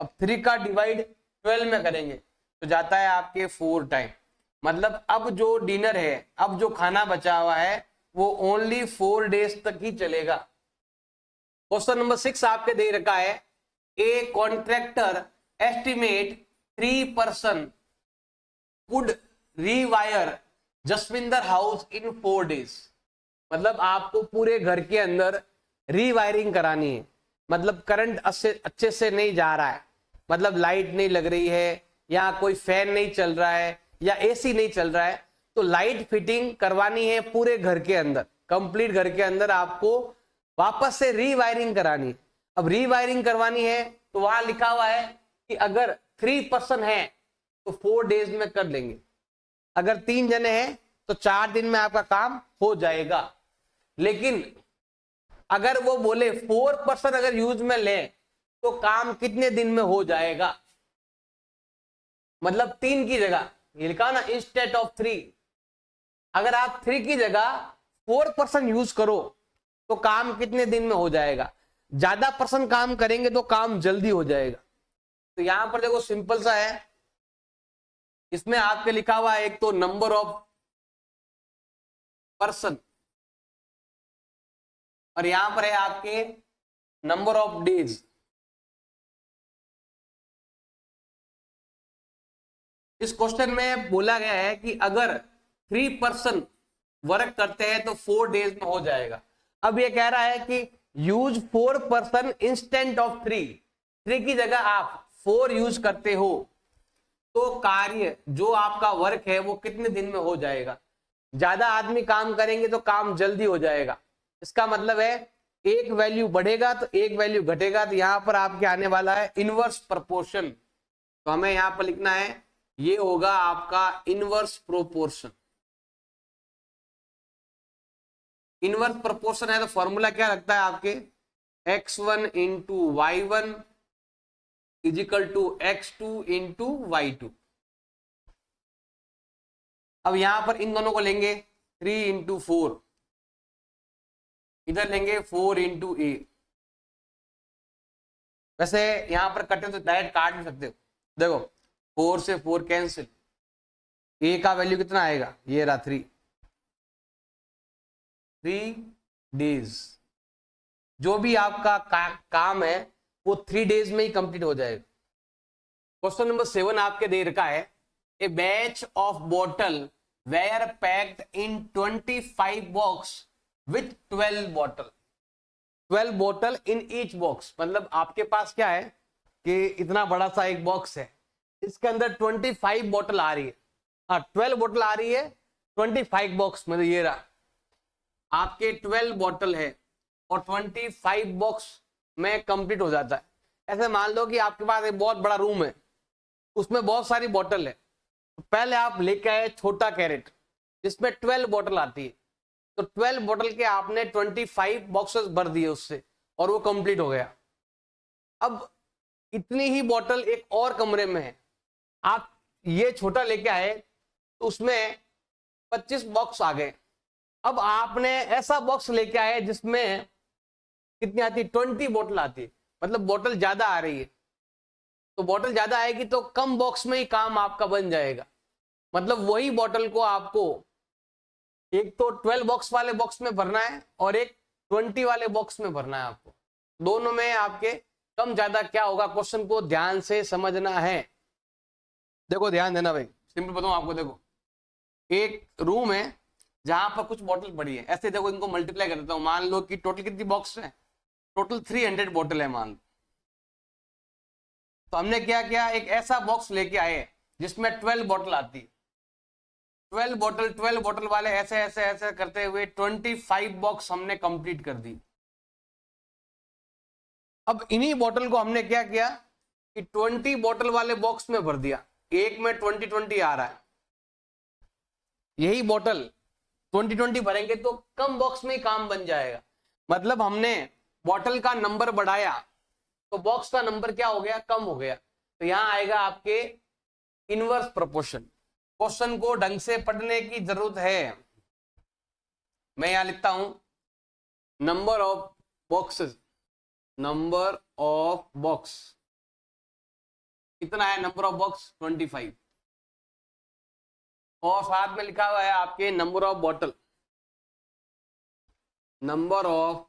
अब 3 का डिवाइड 12 में करेंगे तो जाता है आपके 4 टाइम। मतलब अब जो डिनर है, अब जो खाना बचा हुआ है वो ओनली 4 डेज तक ही चलेगा। क्वेश्चन नंबर 6 आपके दे रखा है, a contractor estimate 3 person could rewire Jasvinder house in 4 days. मतलब आपको पूरे घर के अंदर रीवायरिंग करानी है, मतलब करंट अच्छे से नहीं जा रहा है, मतलब लाइट नहीं लग रही है या कोई फैन नहीं चल रहा है या एसी नहीं चल रहा है, तो लाइट फिटिंग करवानी है पूरे घर के अंदर, कंप्लीट घर के अंदर आपको वापस से रीवायरिंग करानी है। अब रीवायरिंग करवानी है तो वहां लिखा हुआ है कि अगर 3 पर्सन है तो 4 डेज में कर लेंगे, अगर 3 जने हैं तो 4 दिन में आपका काम हो जाएगा। लेकिन अगर वो बोले 4 पर्सन अगर यूज में ले तो काम कितने दिन में हो जाएगा, मतलब 3 की जगह, ये लिखा ना इंस्टेड ऑफ 3, अगर आप 3 की जगह 4 पर्सन यूज करो तो काम कितने दिन में हो जाएगा। ज्यादा पर्सन काम करेंगे तो काम जल्दी हो जाएगा। तो यहां पर देखो सिंपल सा है, इसमें आपके लिखा हुआ है एक तो नंबर ऑफ पर्सन और यहां पर है आपके नंबर ऑफ डेज। इस क्वेश्चन में बोला गया है कि अगर 3 पर्सन वर्क करते हैं तो 4 डेज में हो जाएगा। अब ये कह रहा है कि यूज 4 पर्सन इंस्टेंट ऑफ 3 की जगह आप 4 यूज करते हो तो कार्य जो आपका वर्क है वो कितने दिन में हो जाएगा। ज्यादा आदमी काम करेंगे तो काम जल्दी हो जाएगा। इसका मतलब है एक वैल्यू बढ़ेगा तो एक वैल्यू घटेगा, तो यहां पर आपके आने वाला है इनवर्स प्रोपोर्शन। तो हमें यहां पर लिखना है, ये होगा आपका इनवर्स प्रोपोर्शन। इनवर्स प्रोपोर्शन है तो फॉर्मूला क्या लगता है आपके, x1 into y1 is equal to x2 into y2। अब यहां पर इन दोनों को लेंगे 3 इंटू 4, इधर लेंगे 4 इंटू ए। वैसे यहां पर कटे तो डायरेक्ट काट भी सकते हो, देखो 4 से 4 कैंसिल, ए का वैल्यू कितना आएगा, ये रहा 3 डेज। जो भी आपका काम है वो 3 डेज में ही कंप्लीट हो जाएगा। क्वेश्चन नंबर 7 आपके दे रखा है, a batch of bottle were packed in 25 box with 12 bottle, 12 bottle in each box. मतलब आपके पास क्या है कि इतना बड़ा सा एक बॉक्स है, इसके अंदर 25 बॉटल आ रही है, हाँ 12 बॉटल आ रही है 25 बॉक्स, मतलब ये रहा आपके 12 बॉटल है और 25 बॉक्स में कंप्लीट हो जाता है। ऐसे मान लो कि आपके पास एक बहुत बड़ा रूम है, उसमें बहुत सारी बॉटल है, तो पहले आप लेके आए छोटा कैरेट जिसमें 12 बॉटल आती है, तो 12 बोतल के आपने 25 बॉक्सेस भर दिए उससे, और वो कंप्लीट हो गया। अब इतनी ही बोतल एक और कमरे में है, आप ये छोटा लेके आए तो उसमें 25 बॉक्स आ गए। अब आपने ऐसा बॉक्स लेके आए जिसमें कितनी आती है, 20 बोतल आती है, मतलब बोतल ज्यादा आ रही है। तो बोतल ज्यादा आएगी तो कम बॉक्स में ही काम आपका बन जाएगा। मतलब वही बोतल को आपको एक तो 12 बॉक्स वाले बॉक्स में भरना है और एक 20 वाले बॉक्स में भरना है आपको। दोनों में आपके कम ज्यादा क्या होगा, क्वेश्चन को ध्यान से समझना है। देखो ध्यान देना भाई, सिंपल बताऊं आपको। देखो एक रूम है जहां पर कुछ बोतल पड़ी है, ऐसे देखो इनको मल्टीप्लाई कर देता हूं। मान लो कि टोटल कितनी बॉक्स है, टोटल 300 बोतल है मान लो। तो हमने क्या किया, एक ऐसा बॉक्स लेके आए जिसमें 12 बोतल आती है। 12 बोतल वाले ऐसे ऐसे ऐसे करते हुए 25 बॉक्स हमने कंप्लीट कर दी। अब इन्हीं बोतल को हमने क्या किया कि 20 बोतल वाले बॉक्स में भर दिया। एक में 20 आ रहा है, यही बोतल 20 भरेंगे तो कम बॉक्स में ही काम बन जाएगा। मतलब हमने बोतल का नंबर बढ़ाया तो बॉक्स का नंबर क्या हो गया, कम हो गया। तो यहां आएगा आपके इनवर्स प्रोपोर्शन। क्वेश्चन को ढंग से पढ़ने की जरूरत है। मैं यहां लिखता हूं number of boxes, number of box कितना है, नंबर ऑफ बॉक्स 25, और साथ में लिखा हुआ है आपके number of bottle, number of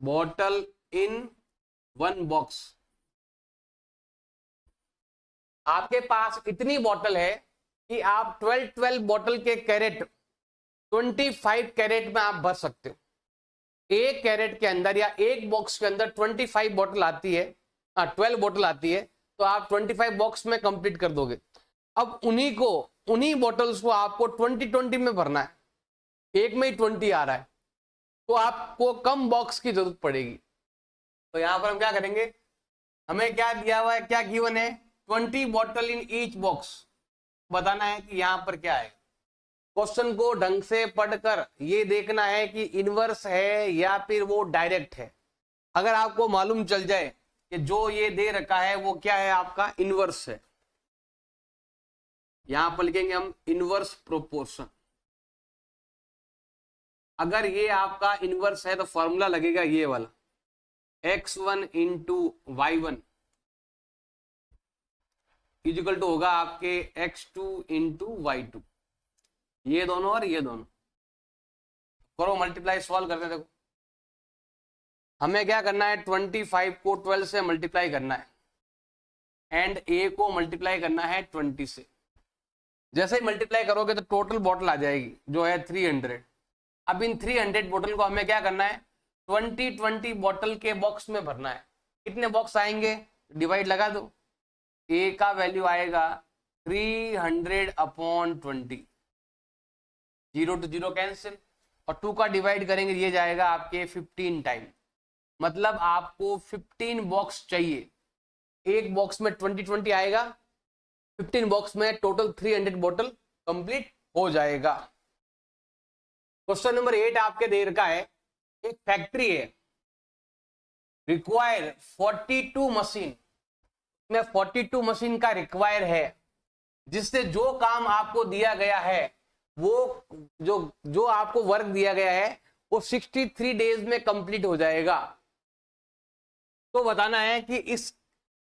bottle in one box. आपके पास इतनी बोतल है कि आप 12 बोतल के कैरेट 25 कैरेट में आप भर सकते हो। एक कैरेट के अंदर या एक बॉक्स के अंदर 25 बोतल आती है, 12 बोतल आती है, तो आप 25 बॉक्स में कंप्लीट कर दोगे। अब उन्हीं बोतल्स को आपको 20 में भरना है। एक में ही 20 आ रहा है तो आपको कम बॉक्स की जरूरत पड़ेगी। तो यहां पर हम क्या करेंगे, हमें क्या दिया हुआ है, क्या गिवन है, 20 बोतल इन ईच बॉक्स। बताना है कि यहां पर क्या है। क्वेश्चन को ढंग से पढ़कर ये देखना है कि इनवर्स है या फिर वो डायरेक्ट है। अगर आपको मालूम चल जाए कि जो ये दे रखा है वो क्या है, आपका इनवर्स है, यहां पर लिखेंगे हम इनवर्स प्रोपोर्शन। अगर ये आपका इनवर्स है तो फॉर्मूला लगेगा ये वाला, x1 into y1 is equal to होगा आपके x2 इंटू y2। ये दोनों और ये दोनों करो मल्टीप्लाई, सॉल्व करते हैं। देखो हमें क्या करना है, 25 को 12 से मल्टीप्लाई करना है एंड a को मल्टीप्लाई करना है 20 से। जैसे ही मल्टीप्लाई करोगे तो टोटल बोतल आ जाएगी जो है 300। अब इन 300 बोतल को हमें क्या करना है, 20 बोतल के बॉक्स में भरना है। कितने बॉक्स आएंगे, डिवाइड लगा दो, a का वैल्यू आएगा 300/20, 0 to 0 कैंसिल, और 2 का डिवाइड करेंगे ये जाएगा आपके 15 टाइम। मतलब आपको 15 बॉक्स चाहिए। एक बॉक्स में 20 आएगा, 15 बॉक्स में टोटल 300 बोतल कंप्लीट हो जाएगा। क्वेश्चन नंबर 8 आपके दे रखा है, एक फैक्ट्री है, रिक्वायर 42 मशीन में 42 मशीन का रिक्वायर है, जिससे जो काम आपको दिया गया है वो जो आपको वर्क दिया गया है वो 63 डेज में कंप्लीट हो जाएगा। तो बताना है कि इस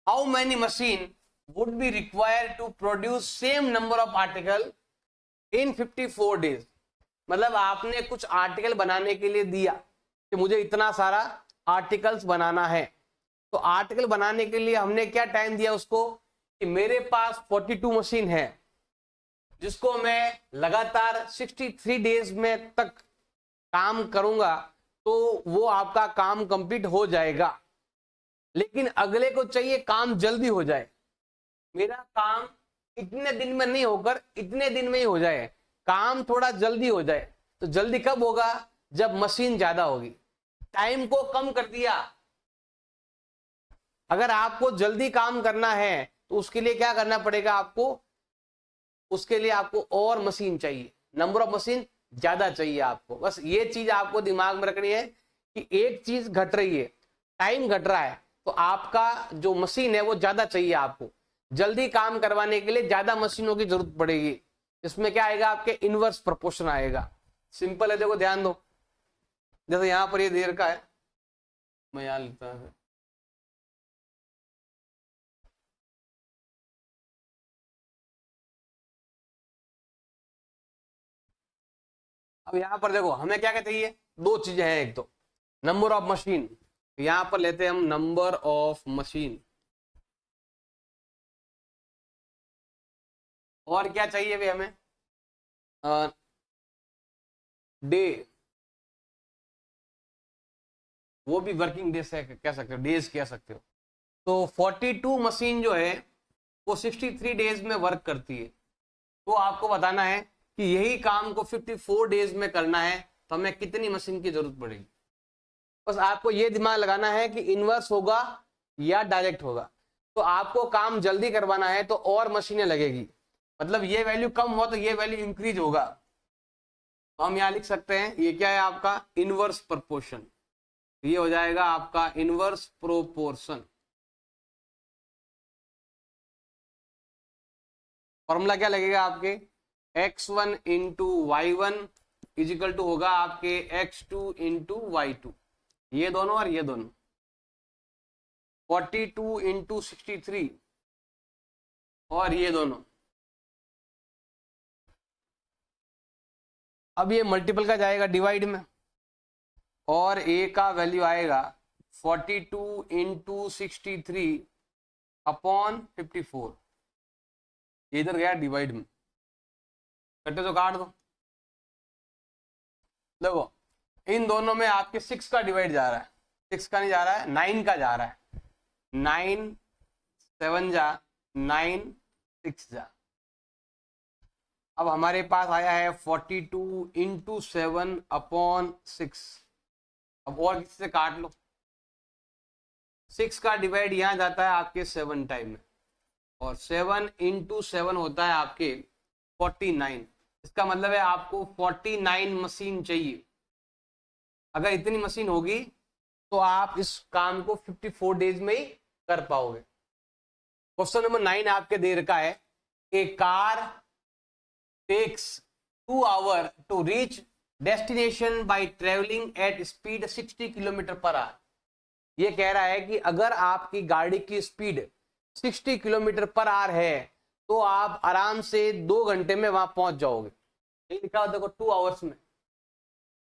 how many machine would be required to produce same number of article in 54 days. मतलब आपने कुछ आर्टिकल बनाने के लिए दिया कि मुझे इतना सारा आर्टिकल्स बनाना है, तो आर्टिकल बनाने के लिए हमने क्या टाइम दिया उसको कि मेरे पास 42 मशीन है जिसको मैं लगातार 63 डेज में तक काम करूंगा, तो वो आपका काम कंप्लीट हो जाएगा। लेकिन अगले को चाहिए काम जल्दी हो जाए, मेरा काम इतने दिन में नहीं होकर इतने दिन में ही हो जाए, काम थोड़ा जल्दी हो जाए। तो जल्दी कब होगा, जब मशीन ज्यादा होगी। टाइम को कम कर दिया। अगर आपको जल्दी काम करना है तो उसके लिए क्या करना पड़ेगा आपको, उसके लिए आपको और मशीन चाहिए, नंबर ऑफ मशीन ज्यादा चाहिए आपको। बस ये चीज आपको दिमाग में रखनी है कि एक चीज घट रही है, टाइम घट रहा है, तो आपका जो मशीन है वो ज्यादा चाहिए आपको, जल्दी काम करवाने के लिए ज्यादा मशीनों की जरूरत पड़ेगी। इसमें क्या आएगा, आपके इनवर्स प्रोपोर्शन आएगा। सिंपल है, देखो ध्यान दो। जैसे यहां पर ये देर का है, मैं यहां लिखता हूं, अब यहां पर देखो हमें क्या क्या चाहिए, दो चीजें हैं। एक तो नंबर ऑफ मशीन, यहां पर लेते हैं हम नंबर ऑफ मशीन। और क्या चाहिए भी हमें, डे, वो भी वर्किंग डे से कह सकते हो, डेज कह सकते हो। तो 42 मशीन जो है वो 63 डेज में वर्क करती है। तो आपको बताना है कि यही काम को 54 डेज में करना है तो हमें कितनी मशीन की जरूरत पड़ेगी। बस आपको ये दिमाग लगाना है कि इनवर्स होगा या डायरेक्ट होगा। तो आपको काम जल्दी करवाना है तो और मशीनें लगेगी, मतलब ये वैल्यू कम हुआ तो ये वैल्यू इंक्रीज होगा। तो हम यहां लिख सकते हैं, ये क्या है आपका इनवर्स प्रोपोर्शन, ये हो जाएगा आपका इनवर्स प्रोपोर्शन। फॉर्मूला क्या लगेगा आपके, x1 into Y one is equal to होगा आपके x2 इंटू वाई टू, ये दोनों और ये दोनों, 42 इंटू 63 और ये दोनों। अब ये मल्टीपल का जाएगा डिवाइड में, और a का वैल्यू आएगा 42 इंटू 63 अपॉन 54, इधर गया डिवाइड में, कटे तो काट दो। देखो इन दोनों में आपके 6 का डिवाइड जा रहा है, 6 का नहीं जा रहा है, 9 का जा रहा है। 9 7 जा 9 6 जा। अब हमारे पास आया है 42 इंटू 7 अपॉन 6। अब और किसी से काट लो, 6 का डिवाइड यहां जाता है आपके 7 टाइम में, और 7 इंटू 7 होता है आपके 49। इसका मतलब है आपको 49 मशीन चाहिए। अगर इतनी मशीन होगी तो आप इस काम को 54 डेज में ही कर पाओगे। क्वेश्चन नंबर 9 आपके दे रखा है, a car takes 2 hour to reach destination by travelling at speed 60 kilometre per hour. ये कह रहा है कि अगर आपकी गाड़ी की स्पीड 60 किलोमीटर पर आवर है तो आप आराम से 2 घंटे में वहां पहुंच जाओगे। ये लिखा देखो 2 आवर्स में,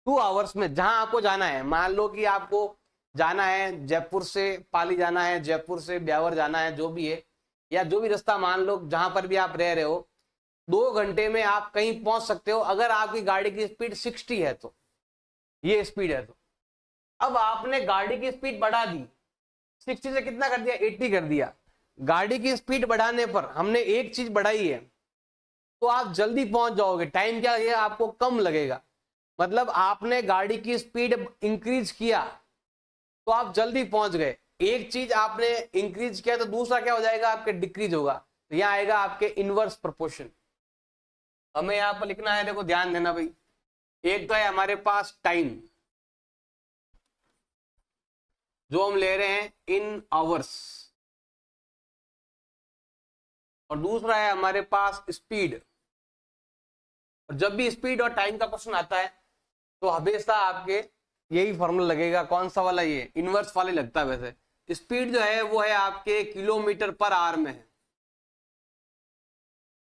2 आवर्स में जहां आपको जाना है। मान लो कि आपको जाना है जयपुर से पाली जाना है, जयपुर से ब्यावर जाना है, जो भी है, या जो भी रास्ता मान लो जहां पर भी आप रह रहे हो, 2 घंटे में आप कहीं पहुंच सकते हो अगर आपकी गाड़ी की स्पीड 60 है तो, ये स्पीड है तो। अब आपने गाड़ी की स्पीड बढ़ा दी, 60 से कितना कर दिया, 80 कर दिया। गाड़ी की स्पीड बढ़ाने पर हमने एक चीज बढ़ाई है तो आप जल्दी पहुंच जाओगे, टाइम क्या है आपको कम लगेगा। मतलब आपने गाड़ी की स्पीड इंक्रीज किया तो आप जल्दी पहुंच गए। एक चीज आपने इंक्रीज किया तो दूसरा क्या हो जाएगा, आपके डिक्रीज होगा। तो यहां आएगा आपके इनवर्स प्रोपोर्शन। हमें यहां पर लिखना है, देखो ध्यान देना भाई। एक तो है हमारे पास टाइम जो हम ले रहे हैं इन आवर्स, और दूसरा है हमारे पास स्पीड। और जब भी स्पीड और टाइम का क्वेश्चन आता है तो हमेशा आपके यही फॉर्मूला लगेगा। कौन सा वाला, ये इनवर्स वाले लगता है। वैसे स्पीड जो है वो है आपके किलोमीटर पर आवर में है।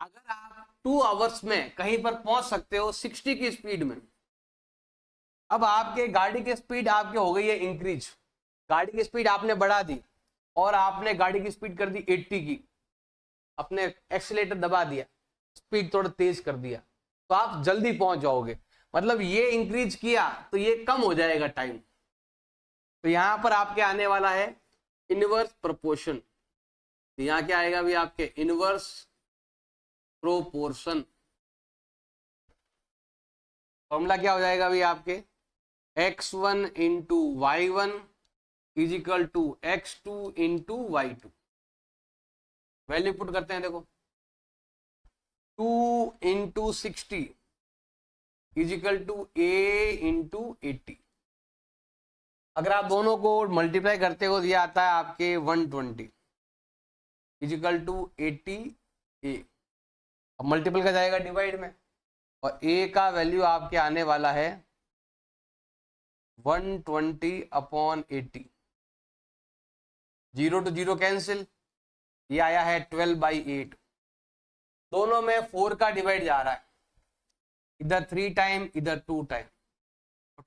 अगर आप 2 आवर्स में कहीं पर पहुंच सकते हो 60 की स्पीड में, अब आपके गाड़ी की स्पीड आपके हो गई है इंक्रीज, गाड़ी की स्पीड आपने बढ़ा दी और आपने गाड़ी की स्पीड कर दी 80 की, अपने एक्सीलेटर दबा दिया, स्पीड थोड़ा तेज कर दिया, तो आप जल्दी पहुंच जाओगे। मतलब ये इंक्रीज किया तो ये कम हो जाएगा टाइम। तो यहां पर आपके आने वाला है इनवर्स प्रोपोर्शन। तो यहां क्या आएगा भी आपके इनवर्स प्रोपोर्शन। फॉर्मूला क्या हो जाएगा भी आपके x1 into Y one is equal to x2 into Y two. Value put करते हैं, देखो 2 into 60 is equal to a into 80। अगर आप दोनों को मल्टीप्लाई करते हो तो ये आता है आपके 120 इज इक्वल टू 80 ए। अब मल्टीपल का जाएगा डिवाइड में, और ए का वैल्यू आपके आने वाला है 120 अपॉन 80। 0 to 0 कैंसिल, ये आया है 12/8। दोनों में 4 का डिवाइड जा रहा है, इधर 3 टाइम इधर 2 टाइम।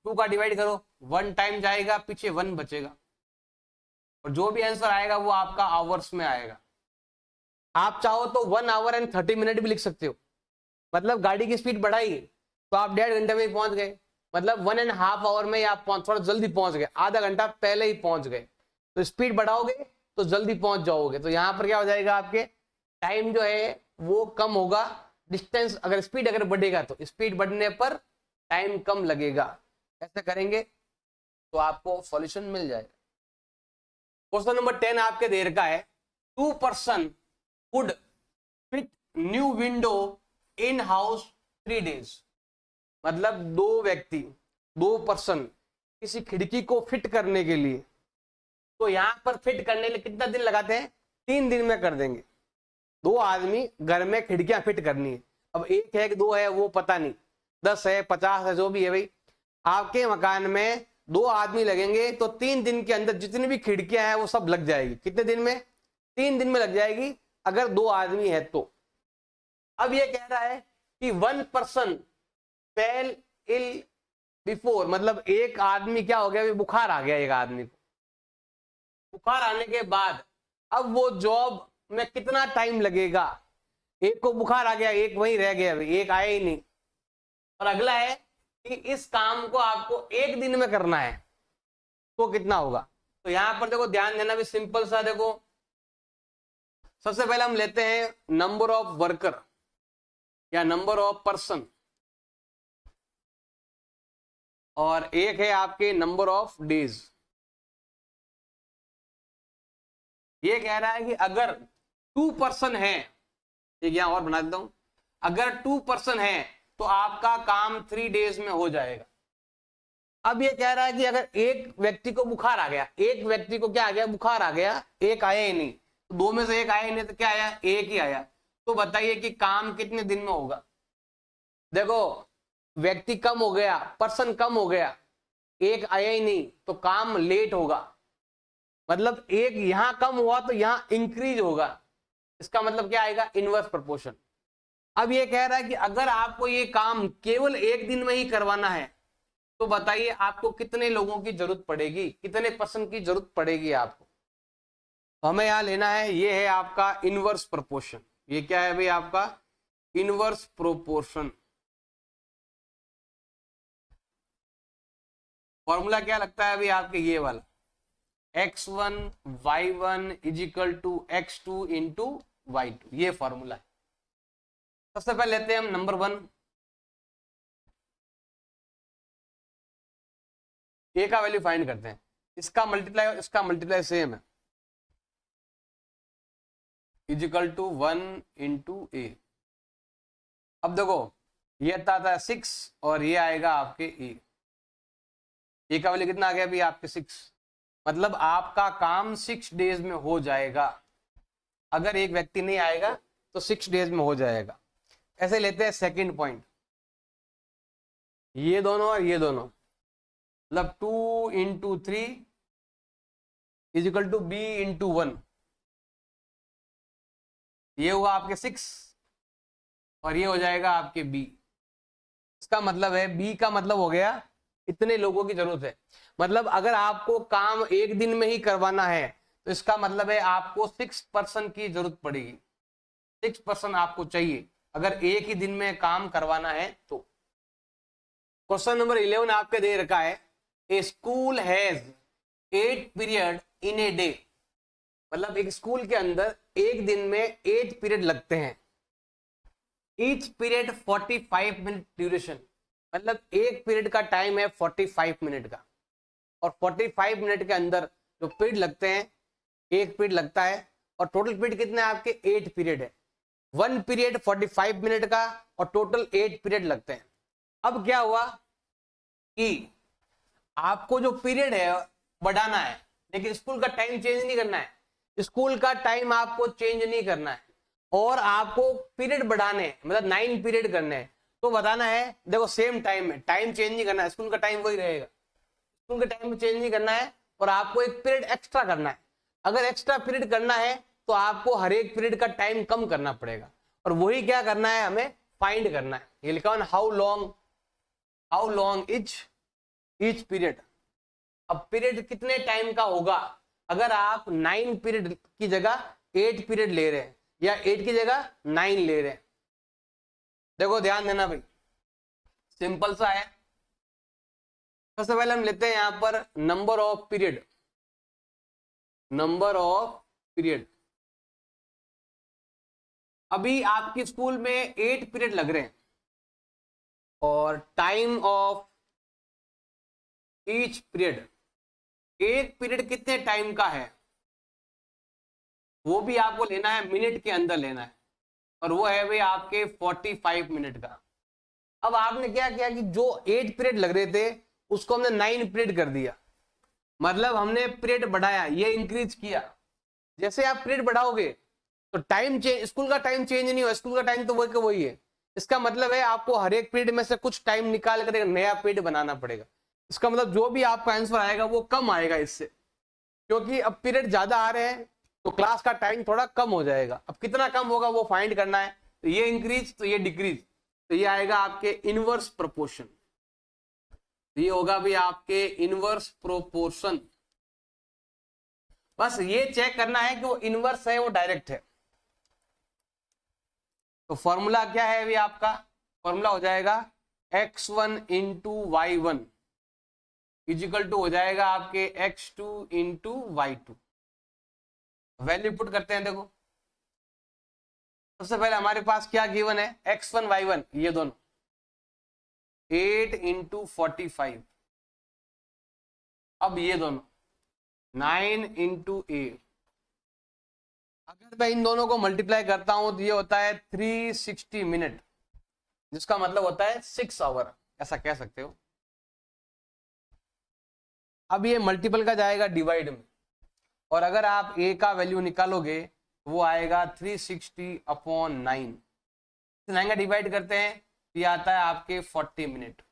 2 का डिवाइड करो, 1 टाइम जाएगा, पीछे 1 बचेगा, और जो भी आंसर आएगा वो आपका आवर्स में आएगा। आप चाहो तो 1 आवर एंड 30 मिनट भी लिख सकते हो, मतलब गाड़ी की स्पीड बढ़ाई तो आप 1.5 घंटे में पहुंच गए, मतलब 1.5 आवर में आप थोड़ा जल्दी पहुंच गए, आधा घंटा पहले ही पहुंच गए। तो स्पीड बढ़ाओगे तो जल्दी पहुंच जाओगे। तो यहाँ पर क्या हो जाएगा, आपके टाइम जो है वो कम होगा, डिस्टेंस अगर स्पीड अगर बढ़ेगा तो स्पीड बढ़ने पर टाइम कम लगेगा। ऐसे करेंगे तो आपको सॉल्यूशन मिल जाएगा। क्वेश्चन नंबर 10 आपके देर का है, 2 person would fit new window in house 3 days। मतलब 2 व्यक्ति, 2 पर्सन किसी खिड़की को फिट करने के लिए, तो यहां पर फिट करने के लिए कितना दिन लगाते हैं, 3 दिन में कर देंगे। 2 आदमी घर में खिड़कियां फिट करनी है, अब 1 है कि 2 है वो पता नहीं, 10 है 50 है जो भी है भाई, आपके मकान में 2 आदमी लगेंगे तो 3 दिन के अंदर जितनी भी खिड़कियां हैं वो सब लग जाएगी। कितने दिन में, 3 दिन में लग जाएगी अगर 2 आदमी है तो। अब ये कह रहा है कि 1 पर्सन फेल इल बिफोर, मतलब एक आदमी क्या हो गया, बुखार आ गया एक आदमी को, बुखार आने के बाद अब वो जॉब में कितना टाइम लगेगा। एक को बुखार आ गया, एक वहीं रह गया, एक आया ही नहीं। और अगला है कि इस काम को आपको 1 दिन में करना है तो कितना होगा। तो यहां पर देखो ध्यान देना भी सिंपल सा, देखो सबसे पहले हम लेते हैं नंबर ऑफ वर्कर या नंबर ऑफ पर्सन, और एक है आपके नंबर ऑफ डेज। ये कह रहा है कि अगर 2 पर्सन है, एक यहां और बना देता हूं, अगर 2 पर्सन है तो आपका काम 3 days में हो जाएगा। अब ये कह रहा है कि अगर एक व्यक्ति को बुखार आ गया, एक व्यक्ति को क्या आ गया, बुखार आ गया, एक आया ही नहीं, तो 2 में से एक आया ही नहीं, तो क्या आया, एक ही आया। तो बताइए कि काम कितने दिन में होगा। देखो व्यक्ति कम हो गया, पर्सन कम हो गया, एक आया ही नहीं, तो काम लेट होगा, मतलब एक यहां कम हुआ तो यहां इंक्रीज होगा, इसका मतलब क्या आएगा, इनवर्स प्रोपोर्शन। अब ये कह रहा है कि अगर आपको ये काम केवल 1 दिन में ही करवाना है तो बताइए आपको कितने लोगों की जरूरत पड़ेगी, कितने पर्सन की जरूरत पड़ेगी आपको। तो हमें यहां लेना है, ये है आपका इनवर्स प्रोपोर्शन। ये क्या है भाई, आपका इनवर्स प्रोपोर्शन। फॉर्मूला क्या लगता है भाई आपके, ये वाला x1 y1 is equal to x2 into y2, ये फॉर्मूला है। सबसे पहले लेते हैं हम नंबर 1, ए का वैल्यू फाइंड करते हैं, इसका मल्टीप्लाई सेम है, इज इक्वल टू 1 इंटू ए। अब देखो ये आता है 6 और ये आएगा आपके ए का वैल्यू कितना आ गया भाई आपके 6, मतलब आपका काम 6 days में हो जाएगा। अगर एक व्यक्ति नहीं आएगा तो 6 days में हो जाएगा। ऐसे लेते हैं सेकंड पॉइंट, ये दोनों और ये दोनों, मतलब 2 into 3 is equal to B into 1, ये हुआ आपके 6 और ये हो जाएगा आपके बी। इसका मतलब है बी का मतलब हो गया इतने लोगों की जरूरत है, मतलब अगर आपको काम 1 दिन में ही करवाना है तो इसका मतलब है आपको 6 पर्सन की जरूरत पड़ेगी, 6 पर्सन आपको चाहिए अगर 1 ही दिन में काम करवाना है तो। क्वेश्चन नंबर 11 आपके दे रखा है, a school has 8 period in a day, मतलब एक स्कूल के अंदर एक दिन में 8 पीरियड लगते हैं, ईच पीरियड 45 मिनट ड्यूरेशन, मतलब एक पीरियड का टाइम है 45 मिनट का, और 45 मिनट के अंदर जो पीरियड लगते हैं, एक पीरियड लगता है, और टोटल पीरियड कितने हैं आपके 8 पीरियड है। 1 पीरियड 45 मिनट का और टोटल 8 पीरियड लगते हैं। अब क्या हुआ कि आपको जो पीरियड है बढ़ाना है, लेकिन स्कूल का टाइम चेंज नहीं करना है। स्कूल का टाइम आपको चेंज नहीं करना है और आपको पीरियड बढ़ाने, मतलब 9 पीरियड करने हैं। तो बताना है, देखो सेम टाइम में, टाइम चेंज नहीं करना है, स्कूल का टाइम वही रहेगा, स्कूल के टाइम में चेंज नहीं करना है और आपको एक पीरियड एक्स्ट्रा करना है। अगर एक्स्ट्रा पीरियड करना है तो आपको हर एक पीरियड का टाइम कम करना पड़ेगा और वही क्या करना है, हमें फाइंड करना है। ये लिखा है हाउ लॉन्ग ईच पीरियड। अब पीरियड कितने टाइम का होगा, अगर आप 9 पीरियड की जगह 8 पीरियड ले रहे हैं या 8 की जगह 9 ले रहे हैं। देखो ध्यान देना भाई, सिंपल सा है। सबसे पहले हम लेते हैं यहां पर नंबर ऑफ पीरियड। अभी आपके स्कूल में 8 पीरियड लग रहे हैं और टाइम ऑफ ईच पीरियड, एक पीरियड कितने टाइम का है वो भी आपको लेना है, मिनट के अंदर लेना है और वो है भाई आपके 45 मिनट का। अब आपने क्या किया कि जो 8 पीरियड लग रहे थे उसको हमने 9 पीरियड कर दिया, मतलब हमने पीरियड बढ़ाया, ये इंक्रीज किया। जैसे आप पीरियड बढ़ाओगे तो टाइम चेंज, स्कूल का टाइम चेंज नहीं हुआ, स्कूल का टाइम तो वही का वही है। इसका मतलब है आपको हर एक पीरियड में से कुछ टाइम निकाल कर एक नया पीरियड बनाना पड़ेगा। इसका मतलब जो भी आपका आंसर आएगा वो कम आएगा इससे, क्योंकि अब पीरियड ज्यादा आ रहे हैं तो क्लास का टाइम थोड़ा कम हो जाएगा। अब कितना कम होगा वो फाइंड करना है, तो ये इंक्रीज तो ये डिक्रीज, तो ये आएगा आपके इनवर्स प्रोपोर्शन। ये होगा भी आपके इनवर्स प्रोपोर्शन। बस ये चेक करना है कि वो इनवर्स है वो डायरेक्ट है। तो फॉर्मूला क्या है अभी आपका, फॉर्मूला हो जाएगा x1 into y1 is equal to हो जाएगा आपके x2 into y2। Value put करते हैं। देखो सबसे पहले हमारे पास क्या गिवन है, x1 y1 ये दोनों 8 इंटू 45, अब ये दोनों 9 इंटू ए। अगर मैं इन दोनों को मल्टीप्लाई करता हूं तो ये होता है 360 मिनट, जिसका मतलब होता है 6 आवर, ऐसा कह सकते हो। अब ये मल्टीपल का जाएगा डिवाइड में, और अगर आप ए का वैल्यू निकालोगे वो आएगा 360 अपॉन 9। 9 का डिवाइड करते हैं, ये आता है आपके 40 मिनट।